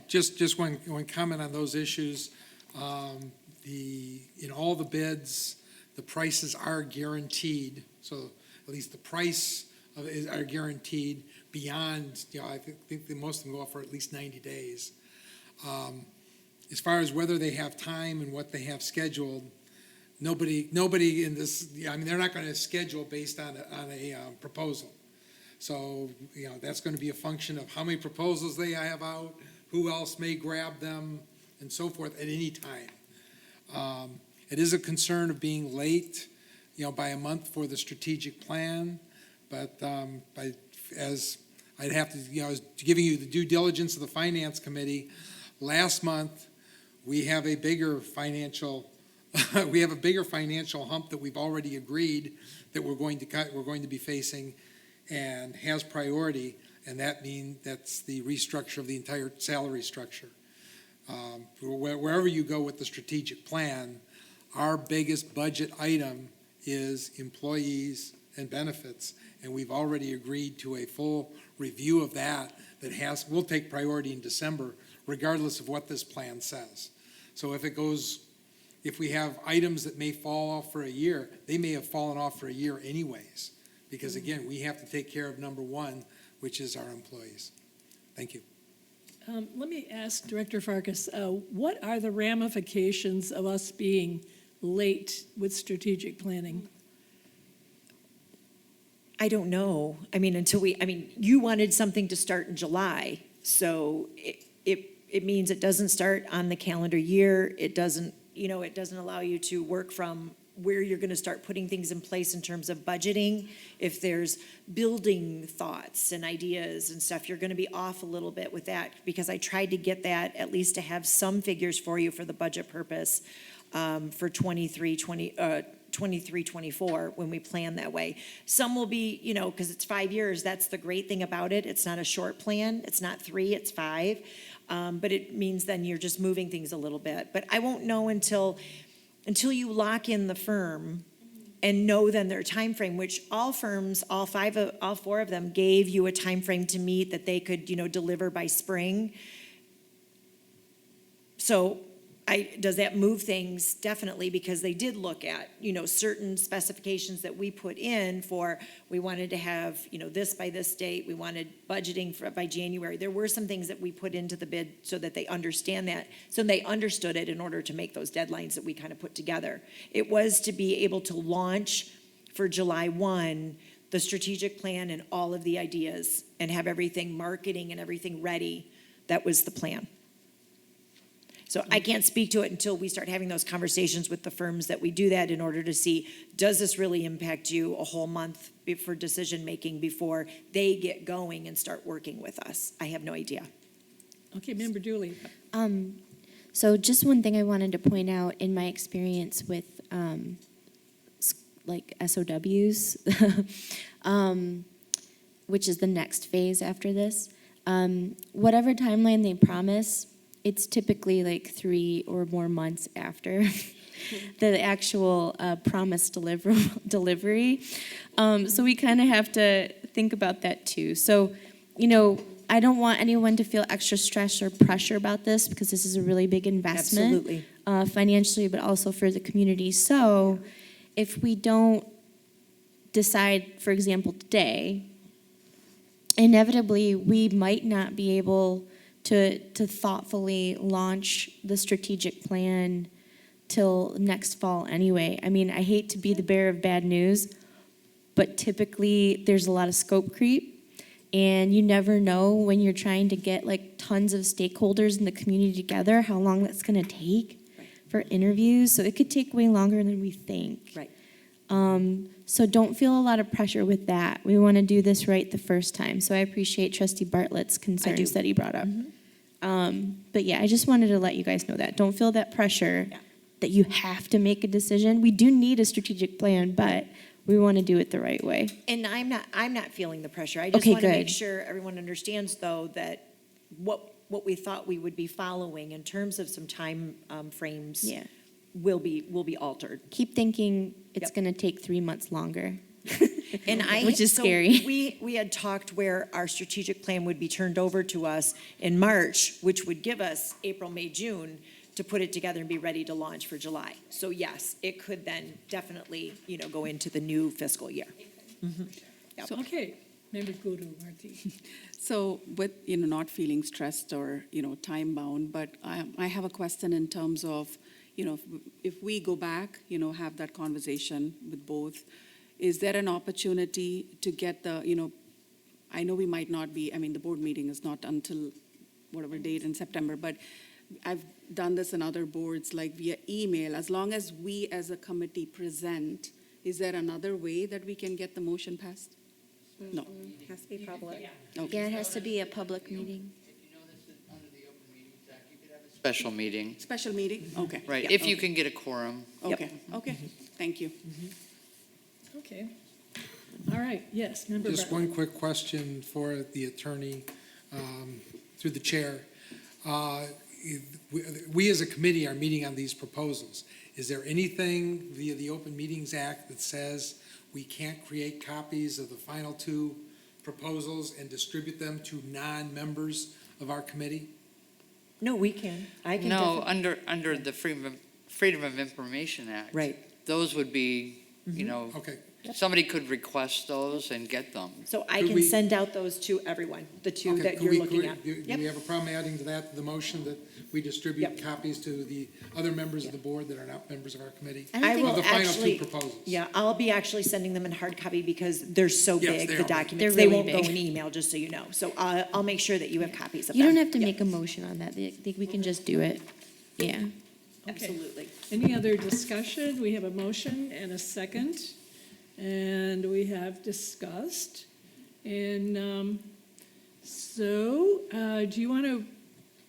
B: Just one comment on those issues. In all the bids, the prices are guaranteed, so at least the price are guaranteed beyond, I think most of them go off for at least 90 days. As far as whether they have time and what they have scheduled, nobody in this, I mean, they're not gonna schedule based on a proposal. So, that's gonna be a function of how many proposals they have out, who else may grab them, and so forth at any time. It is a concern of being late, by a month for the strategic plan, but, as I'd have to, I was giving you the due diligence of the Finance Committee. Last month, we have a bigger financial hump that we've already agreed that we're going to be facing and has priority, and that's the restructure of the entire salary structure. Wherever you go with the strategic plan, our biggest budget item is employees and benefits, and we've already agreed to a full review of that will take priority in December, regardless of what this plan says. So if we have items that may fall off for a year, they may have fallen off for a year anyways, because again, we have to take care of number one, which is our employees. Thank you.
A: Let me ask Director Farkas, what are the ramifications of us being late with strategic planning?
H: I don't know. I mean, you wanted something to start in July, so it means it doesn't start on the calendar year. It doesn't allow you to work from where you're gonna start putting things in place in terms of budgeting. If there's building thoughts and ideas and stuff, you're gonna be off a little bit with that, because I tried to get that, at least to have some figures for you for the budget purpose, for 23-24 when we plan that way. Some will be, because it's 5 years, that's the great thing about it. It's not a short plan. It's not 3, it's 5. But it means then you're just moving things a little bit. But I won't know until you lock in the firm and know then their time frame, which all firms, all 4 of them gave you a time frame to meet that they could, deliver by spring. So does that move things? Definitely, because they did look at, certain specifications that we put in for, we wanted to have, this by this date, we wanted budgeting by January. There were some things that we put into the bid so that they understand that, so they understood it in order to make those deadlines that we kind of put together. It was to be able to launch for July 1, the strategic plan and all of the ideas, and have everything, marketing and everything ready. That was the plan. So I can't speak to it until we start having those conversations with the firms that we do that, in order to see, does this really impact you a whole month for decision-making before they get going and start working with us? I have no idea.
A: Okay, Member Dooley.
K: So just one thing I wanted to point out in my experience with like SOWs, which is the next phase after this, whatever timeline they promise, it's typically like 3 or more months after the actual promised delivery. So we kind of have to think about that too. So, I don't want anyone to feel extra stress or pressure about this, because this is a really big investment.
H: Absolutely.
K: Financially, but also for the community. So if we don't decide, for example, today, inevitably we might not be able to thoughtfully launch the strategic plan till next fall anyway. I mean, I hate to be the bearer of bad news, but typically there's a lot of scope creep, and you never know when you're trying to get like tons of stakeholders in the community together, how long that's gonna take for interviews. So it could take way longer than we think.
H: Right.
K: So don't feel a lot of pressure with that. We wanna do this right the first time. So I appreciate Trustee Bartlett's concerns that he brought up. But yeah, I just wanted to let you guys know that. Don't feel that pressure that you have to make a decision. We do need a strategic plan, but we want to do it the right way.
H: And I'm not feeling the pressure. I just
K: Okay,
H: want to make
K: good.
H: sure everyone understands, though, that what we thought we would be following in terms of some time frames
K: Yeah.
H: will be altered.
K: Keep thinking it's
H: Yep.
K: going to take 3 months longer.
H: And
K: Which is
H: so
K: scary.
H: We had talked where our strategic plan would be turned over to us in March, which would give us April, May, June to put it together and be ready to launch for July. So yes, it could then definitely, go into the new fiscal year. Yep.
A: Okay, Member Guru Marti.
G: So with, not feeling stressed or, time bound, but I have a question in terms of, if we go back, have that conversation with both, is there an opportunity to get I know we might not be, the board meeting is not until whatever date in September, but I've done this in other boards, like via email, as long as we as a committee present, is there another way that we can get the motion passed? No.
D: Has to be public.
K: Yeah, it has to be a public meeting.
L: If you know this is under the Open Meetings Act, you could have a special meeting.
G: Special meeting? Okay.
L: Right,
G: Yeah,
L: if you
G: okay.
L: can get a quorum.
G: Okay, okay, thank you.
A: Okay. All right, yes, Member
B: Just
A: Bartlett.
B: one quick question for the attorney, through the chair. We as a committee are meeting on these proposals. Is there anything via the Open Meetings Act that says we can't create copies of the final two proposals and distribute them to non-members of our committee?
H: No, we can. I can.
L: No,
H: definitely-
L: under the Freedom of Information Act.
H: Right.
L: Those would be,
B: Okay,
L: somebody could request those and get them.
H: So I
B: Could
H: can
B: we-
H: send out those to everyone, the two
B: okay.
H: that
B: Could
H: you're
B: we-
H: looking
B: could
H: at.
B: we- Do
H: Yep.
B: we have a problem adding to that, the motion that we distribute
H: Yep.
B: copies to the other members of the board that are not members of our committee?
K: I don't
H: I
K: think-
H: will
B: Of the final two
H: actually,
B: proposals?
H: yeah, I'll be actually sending them in hard copy because they're so
B: Yes,
H: big,
B: they
H: the
B: are.
H: documents.
K: They're
H: They
K: really
H: won't go
K: big.
H: in email, just so you know. So I'll make sure that you have copies of them.
K: You don't have to
H: Yep.
K: make a motion on that. I think we can just do it. Yeah.
H: Absolutely.
A: Any other discussion? We have a motion and a second, and we have discussed. And do you want to,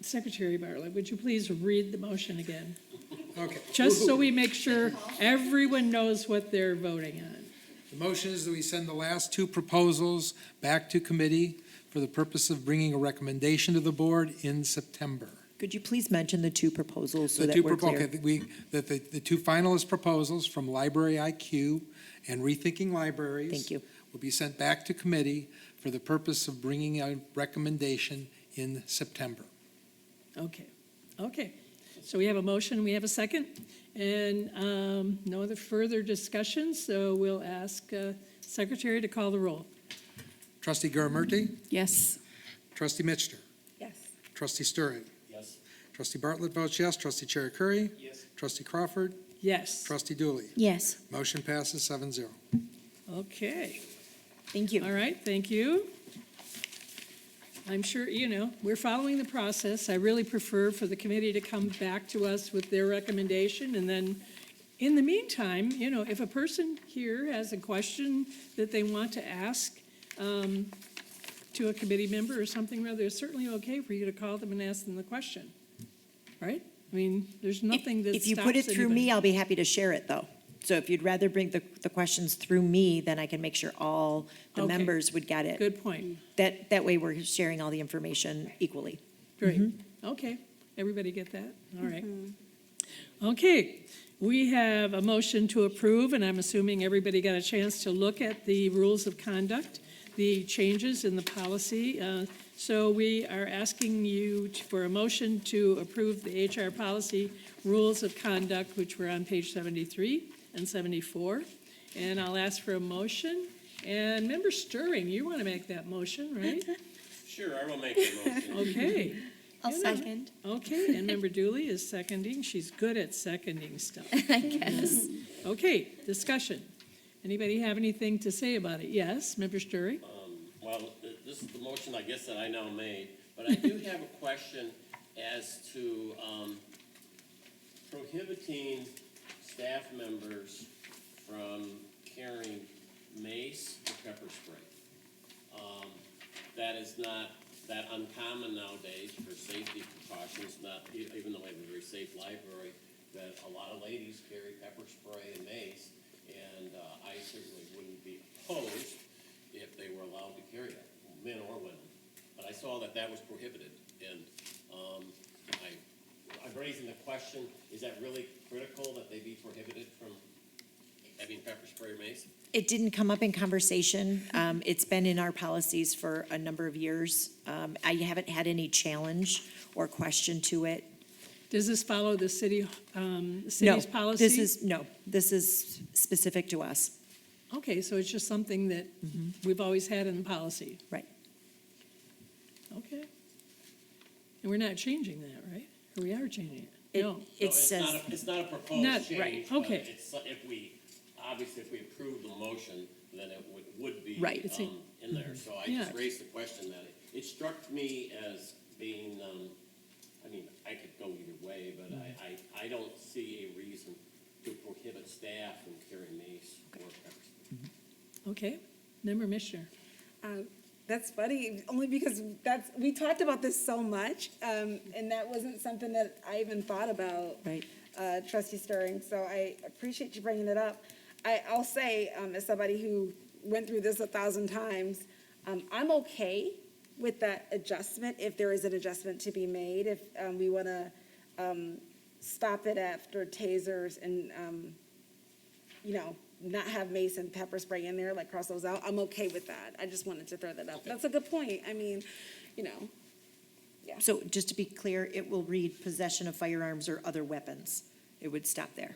A: Secretary Bartlett, would you please read the motion again?
B: Okay.
A: Just so we make sure everyone knows what they're voting on.
B: The motion is that we send the last two proposals back to committee for the purpose of bringing a recommendation to the board in September.
H: Could you please mention the two proposals so
B: The
H: that
B: two
H: we're
B: propo-
H: clear?
B: okay, the two finalist proposals from Library IQ and Rethinking Libraries.
H: Thank you.
B: Will be sent back to committee for the purpose of bringing a recommendation in September.
A: Okay, okay. So we have a motion, we have a second, and no other further discussion, so we'll ask Secretary to call the roll.
B: Trustee Garamurti,
G: Yes.
B: Trustee Mitchner,
D: Yes.
B: Trustee Sturring,
M: Yes.
B: Trustee Bartlett votes yes, Trustee Chair Curry.
L: Yes.
B: Trustee Crawford,
A: Yes,
B: Trustee Dooley.
K: Yes.
B: Motion passes 7-0.
A: okay.
H: Thank you.
A: All right, thank you. I'm sure, we're following the process. I really prefer for the committee to come back to us with their recommendation, and then, in the meantime, if a person here has a question that they want to ask to a committee member or something, rather, it's certainly okay for you to call them and ask them the question, right? There's nothing that stops
H: If you put it through
A: anybody.
H: me, I'll be happy to share it, though. So if you'd rather bring the questions through me, then I can make sure all the
A: Okay.
H: members would get it.
A: Good point.
H: That way we're sharing all the information equally.
A: Great, okay, everybody get that? All right. Okay, we have a motion to approve, and I'm assuming everybody got a chance to look at the rules of conduct, the changes in the policy. So we are asking you for a motion to approve the HR policy rules of conduct, which were on page 73 and 74. And I'll ask for a motion. And Member Sturring, you want to make that motion, right?
M: Sure, I will make the motion.
A: Okay.
K: I'll
A: You know.
K: second.
A: Okay, and Member Dooley is seconding. She's good at seconding stuff.
K: I guess.
A: Okay, discussion. Anybody have anything to say about it? Yes, Member Sturry?
M: Well, this is the motion, I guess, that I now made, but I do have a question as to prohibiting staff members from carrying mace or pepper spray. That is not that uncommon nowadays for safety precautions, even though we have a very safe library, that a lot of ladies carry pepper spray and mace, and I certainly wouldn't be opposed if they were allowed to carry that, men or women. But I saw that that was prohibited, and I'm raising the question, is that really critical that they be prohibited from having pepper spray or mace?
H: It didn't come up in conversation. It's been in our policies for a number of years. I haven't had any challenge or question to it.
A: Does this follow the city's
H: No,
A: policy?
H: this is specific to us.
A: Okay, so it's just something that we've always had in the policy.
H: Right.
A: Okay. And we're not changing that, right? Or we are changing it? No.
M: No,
H: It says,
M: it's not a proposed
A: Not-
M: change.
A: right,
M: but
A: okay.
M: It's, obviously, if we approve the motion, then it would be.
H: Right.
A: It's a-
M: In there, so I
A: Yeah.
M: just raised the question that it struck me as being, I mean, I could go either way, but I don't see a reason to prohibit staff from carrying mace or pepper spray.
A: Okay, Member Mishner.
D: That's funny, only because we talked about this so much, and that wasn't something that I even thought about.
H: right,
D: Trustee Stirring, so I appreciate you bringing it up. I'll say, as somebody who went through this 1,000 times, I'm okay with that adjustment, if there is an adjustment to be made, if we want to stop it after tasers and, not have mace and pepper spray in there, like cross those out, I'm okay with that. I just wanted to throw that up. That's a good point. I mean,
H: so just to be clear, it will read possession of firearms or other weapons. It would stop there.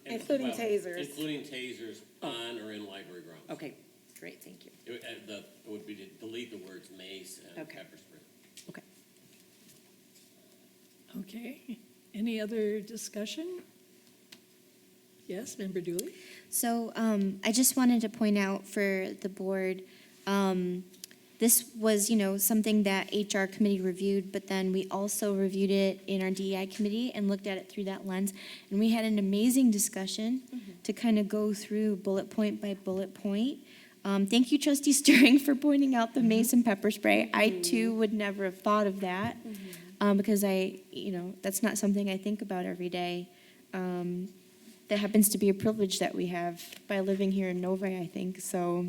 D: Including tasers.
M: Including tasers on or in library grounds.
H: Okay, great, thank you.
M: It would be to delete the words mace and
H: Okay.
M: pepper spray.
H: Okay.
A: Okay, any other discussion? Yes, Member Dooley?
K: So I just wanted to point out for the board, this was, something that HR committee reviewed, but then we also reviewed it in our DEI committee and looked at it through that lens. And we had an amazing discussion to kind of go through bullet point by bullet point. Thank you, Trustee Stirring, for pointing out the mace and pepper spray. I too would never have thought of that because that's not something I think about every day. That happens to be a privilege that we have by living here in Novi, I think. So,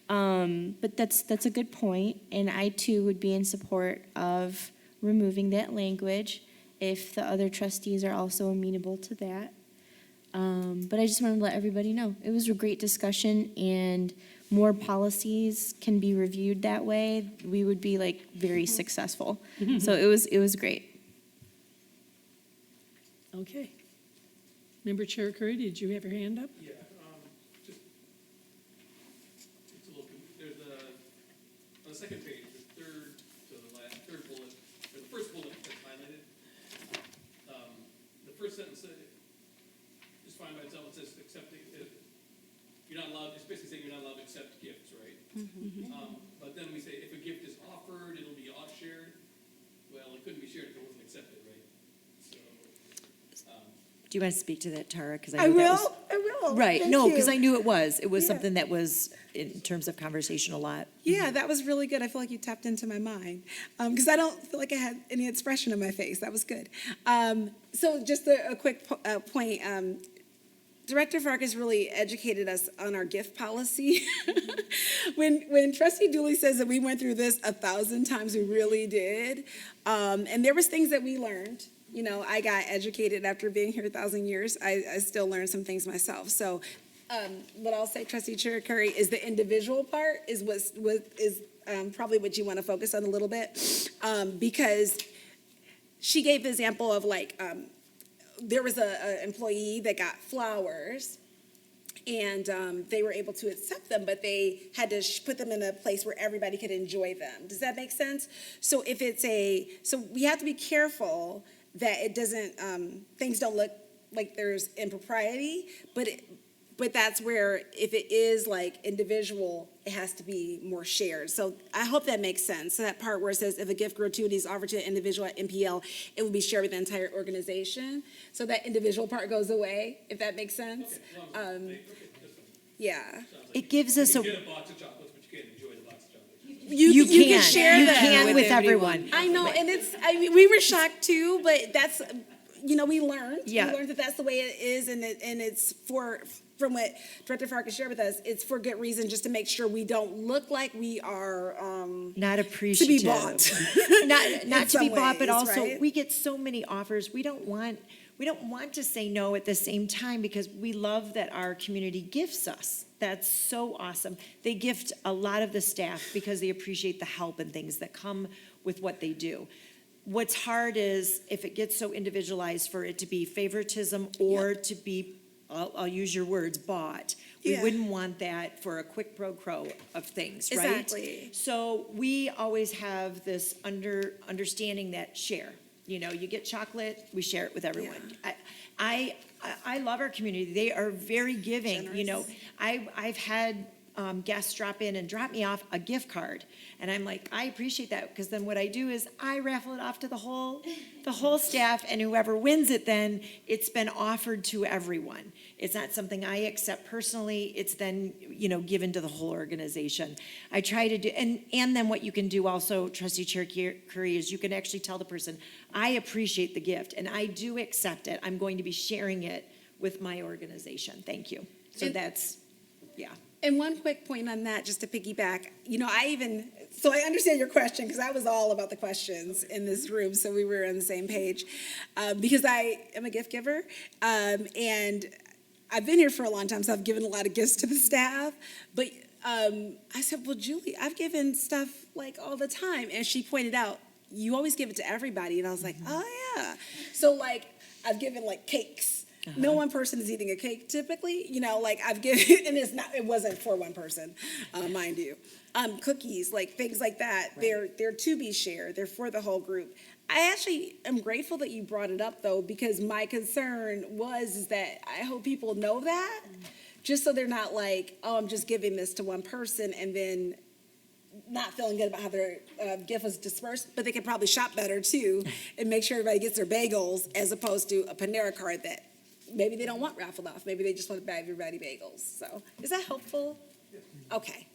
K: but that's a good point, and I too would be in support of removing that language if the other trustees are also amenable to that. But I just wanted to let everybody know it was a great discussion, and more policies can be reviewed that way. We would be very successful. So it was great.
A: Okay. Member Chair Curry, did you have your hand up?
J: Yeah, just, it's a little, there's on the second page, the third bullet, or the first bullet that's highlighted. The first sentence is fine by itself, it says accepting, you're not allowed, it's basically saying you're not allowed to accept gifts, right? But then we say if a gift is offered, it'll be shared. Well, it couldn't be shared if it wasn't accepted, right? So,
H: Do you want to speak to that, Tara? Because
D: I will.
H: Right,
D: Thank
H: no, because
D: you.
H: I knew it was. It was
D: Yeah.
H: something that was, in terms of conversation, a lot.
D: Yeah, that was really good. I feel like you tapped into my mind because I don't feel like I had any expression on my face. That was good. So just a quick point. Director Farkas really educated us on our gift policy. When Trustee Dooley says that we went through this 1,000 times, we really did. And there was things that we learned. I got educated after being here 1,000 years. I still learn some things myself. So what I'll say, Trustee Chair Curry, is the individual part is probably what you want to focus on a little bit. Because she gave the example of there was an employee that got flowers and they were able to accept them, but they had to put them in a place where everybody could enjoy them. Does that make sense? So so we have to be careful that it doesn't, things don't look like there's impropriety, but that's where if it is individual, it has to be more shared. So I hope that makes sense. So that part where it says if a gift gratuity is offered to an individual at MPL, it will be shared with the entire organization. So that individual part goes away, if that makes sense. Yeah.
H: It gives us a,
J: you get a box of chocolates, but you can't enjoy the box of chocolates.
D: You can share
H: you
D: them
H: can with everyone.
D: I know, and we were shocked too, but that's, we learned.
H: Yeah.
D: We learned that that's the way it is, and it's from what Director Farkas shared with us, it's for good reason, just to make sure we don't look like we are,
H: not appreciative.
D: to be bought.
H: Not to be
D: some
H: bought, but
D: ways,
H: also,
D: right?
H: we get so many offers. We don't want to say no at the same time because we love that our community gifts us. That's so awesome. They gift a lot of the staff because they appreciate the help and things that come with what they do. What's hard is if it gets so individualized for it to be favoritism or to be, I'll use your words, bought. We
D: Yeah.
H: wouldn't want that for a quick pro quo of things, right?
D: Exactly.
H: So we always have this understanding that share. You know, you get chocolate, we share it with everyone. I love our community. They are very giving, you know. I've had guests drop in and drop me off a gift card. And I'm like, I appreciate that, because then what I do is I raffle it off to the whole staff, and whoever wins it, then it's been offered to everyone. It's not something I accept personally, it's then, you know, given to the whole organization. I try to do, and then what you can do also, Trustee Chair Curry, is you can actually tell the person, I appreciate the gift, and I do accept it. I'm going to be sharing it with my organization. Thank you. So that's, yeah.
D: And one quick point on that, just to piggyback, you know, so I understand your question, because I was all about the questions in this room, so we were on the same page. Because I am a gift giver, and I've been here for a long time, so I've given a lot of gifts to the staff. But I said, well, Julie, I've given stuff like all the time. And she pointed out, you always give it to everybody. And I was like, oh, yeah. So, like, I've given, like, cakes. No one person is eating a cake typically, you know, like I've given, and it wasn't for one person, mind you. Cookies, like things like that, right. They're to be shared, they're for the whole group. I actually am grateful that you brought it up though, because my concern is that I hope people know that, just so they're not like, oh, I'm just giving this to one person and then not feeling good about how their gift was dispersed, but they could probably shop better too and make sure everybody gets their bagels, as opposed to a Panera card that maybe they don't want raffled off. Maybe they just want to buy everybody bagels. So is that helpful? Okay.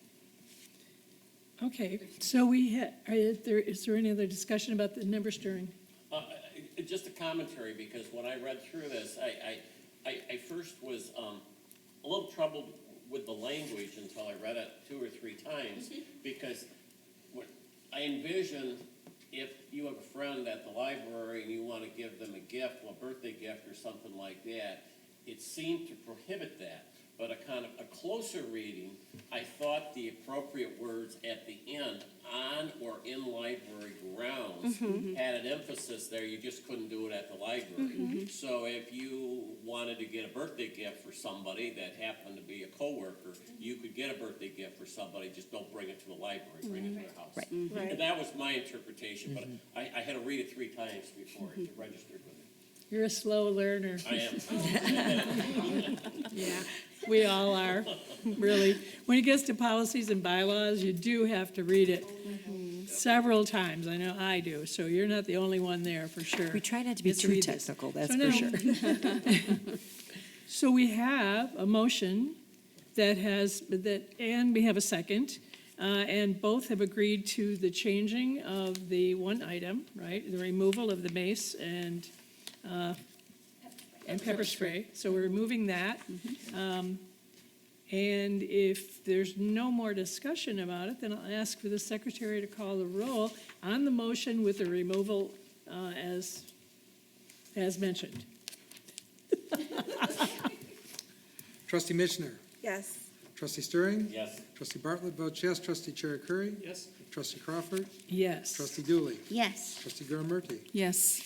A: Okay, so is there any other discussion about the number stirring?
M: Just a commentary, because when I read through this, I first was a little troubled with the language until I read it 2 or 3 times, because what I envision, if you have a friend at the library and you want to give them a gift, a birthday gift or something like that, it seemed to prohibit that. But a closer reading, I thought the appropriate words at the end, on or in library grounds, had an emphasis there. You just couldn't do it at the library. So if you wanted to get a birthday gift for somebody that happened to be a coworker, you could get a birthday gift for somebody, just don't bring it to the library, bring it to their house.
H: Right.
M: And that was my interpretation, but I had to read it 3 times before it registered with me.
A: You're a slow learner.
M: I am.
A: Yeah, we all are, really. When it gets to policies and bylaws, you do have to read it several times. I know I do, so you're not the only one there, for sure.
H: We try not to be
A: Let's
H: too
A: read this.
H: technical, that's
A: So
H: for
A: now-
H: sure.
A: So we have a motion and we have a second, and both have agreed to the changing of the one item, right? The removal of the mace and pepper spray. So we're removing that. And if there's no more discussion about it, then I'll ask for the secretary to call the roll on the motion with the removal as mentioned.
B: Trustee Mitchner,
D: Yes.
B: trustee Stirring,
M: Yes.
B: trustee Bartlett votes yes, trustee Chair Curry,
J: Yes.
B: trustee Crawford,
A: Yes.
B: trustee Dooley,
K: Yes.
B: trustee Gurumurti.
G: Yes.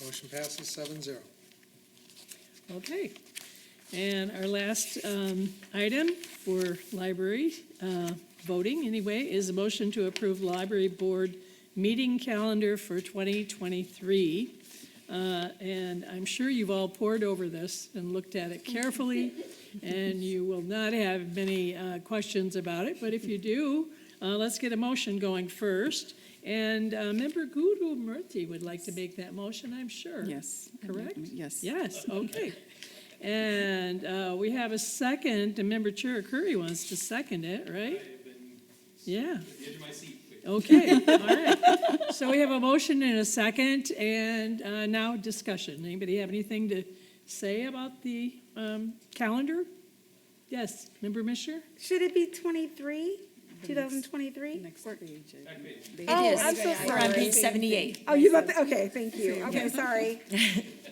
B: Motion passes 7-0.
A: Okay. And our last item for library voting, anyway, is a motion to approve library board meeting calendar for 2023. And I'm sure you've all pored over this and looked at it carefully, and you will not have many questions about it. But if you do, let's get a motion going first. And Member Gurumurti would like to make that motion, I'm sure.
G: Yes.
A: Correct?
G: Yes.
A: Yes, okay. And we have a second, and Member Chair Curry wants to second it, right? Yeah.
J: Edge of my seat.
A: Okay, all right. So we have a motion and a second, and now discussion. Anybody have anything to say about the calendar? Yes, Member Misher?
D: Should it be 2023?
G: Next page.
D: Oh, I'm so
H: We're on
D: sorry.
H: page 78.
D: Oh, you thought, okay, thank you. Okay, sorry.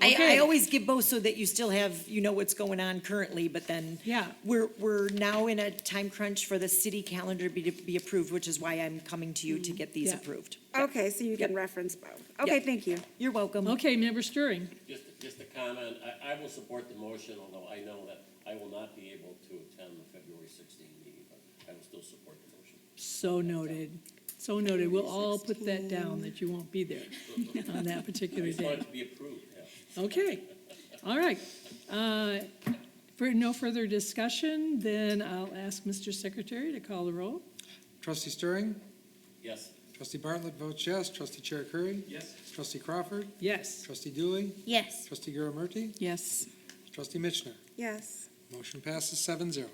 H: I always give both so that you still have, you know what's going on currently, but then
A: Yeah.
H: we're now in a time crunch for the city calendar to be approved, which is why I'm coming to you to get these
A: Yeah.
H: approved.
D: Okay, so you can reference both. Okay, thank you.
H: You're welcome.
A: Okay, Member Stirring.
M: Just a comment, I will support the motion, although I know that I will not be able to attend the February 16 meeting, but I will still support the motion.
A: So noted. So noted. We'll all put that down, that you won't be there on that
M: I
A: particular
M: just want
A: day.
M: it to be approved, yeah.
A: Okay, all right. For no further discussion, then I'll ask Mr. Secretary to call the roll.
B: Trustee Stirring?
M: Yes.
B: Trustee Bartlett votes yes. Trustee Chair Curry?
J: Yes.
B: Trustee Crawford?
A: Yes.
B: Trustee Dooley?
K: Yes.
B: Trustee Garamurti?
G: Yes.
B: Trustee Mitchner?
D: Yes.
B: Motion passes 7-0.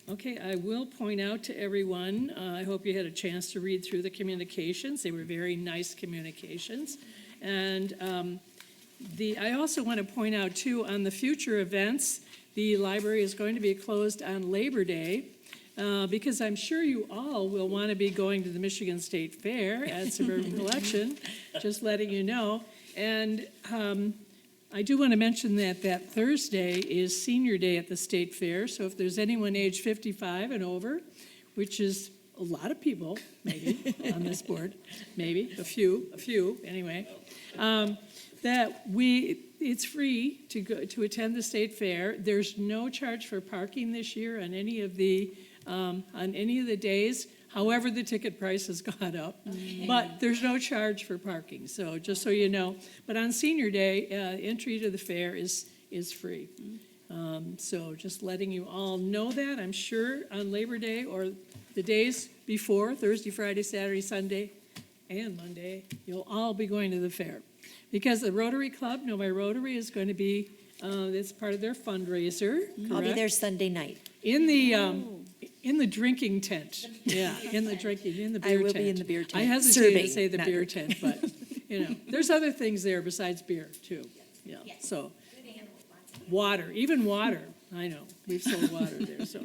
A: Okay, I will point out to everyone, I hope you had a chance to read through the communications. They were very nice communications. And I also want to point out, too, on the future events, the library is going to be closed on Labor Day, because I'm sure you all will want to be going to the Michigan State Fair at Suburban Collection, just letting you know. And I do want to mention that that Thursday is Senior Day at the State Fair, so if there's anyone age 55 and over, which is a lot of people, maybe, on this board, maybe, a few, anyway, it's free to go, to attend the State Fair. There's no charge for parking this year on any of the days. However, the ticket price has gone up, but there's no charge for parking, so just so you know. But on Senior Day, entry to the fair is free. So just letting you all know that. I'm sure on Labor Day or the days before, Thursday, Friday, Saturday, Sunday, and Monday, you'll all be going to the fair. Because the Rotary Club, Novi Rotary, is going to be, it's part of their fundraiser, correct?
H: I'll be there Sunday night.
A: In the drinking tent, yeah, in the beer tent.
H: I will be in the beer tent.
A: I hesitate to
H: Serving,
A: say the
H: not-
A: beer tent, but, there's other things there besides beer, too. Yeah, so. Water, even water, I know, we've sold water there, so.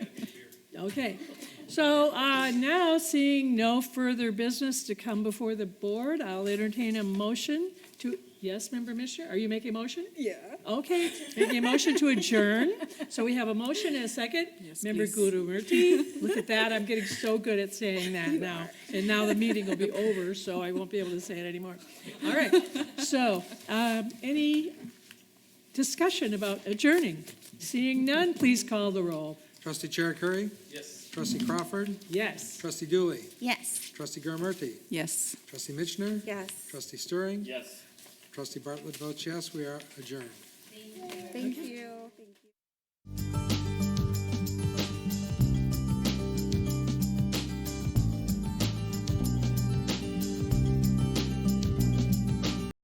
A: Okay, so now seeing no further business to come before the board, I'll entertain a motion to, yes, Member Misher, are you making a motion? Yeah. Okay, making a motion to adjourn. So we have a motion and a second.
G: Yes,
A: Member
G: please.
A: Gurumurti, look at that, I'm getting so good at saying that now. And now the meeting will be over, so I won't be able to say it anymore. All right, so any discussion about adjourning? Seeing none, please call the roll.
B: Trustee Chair Curry?
J: Yes.
B: Trustee Crawford?
A: Yes.
B: Trustee Dooley?
K: Yes.
B: Trustee Garamurti?
G: Yes.
B: Trustee Mitchner?
D: Yes.
B: Trustee Stirring?
M: Yes.
B: Trustee Bartlett votes yes. We are adjourned.
F: Thank you.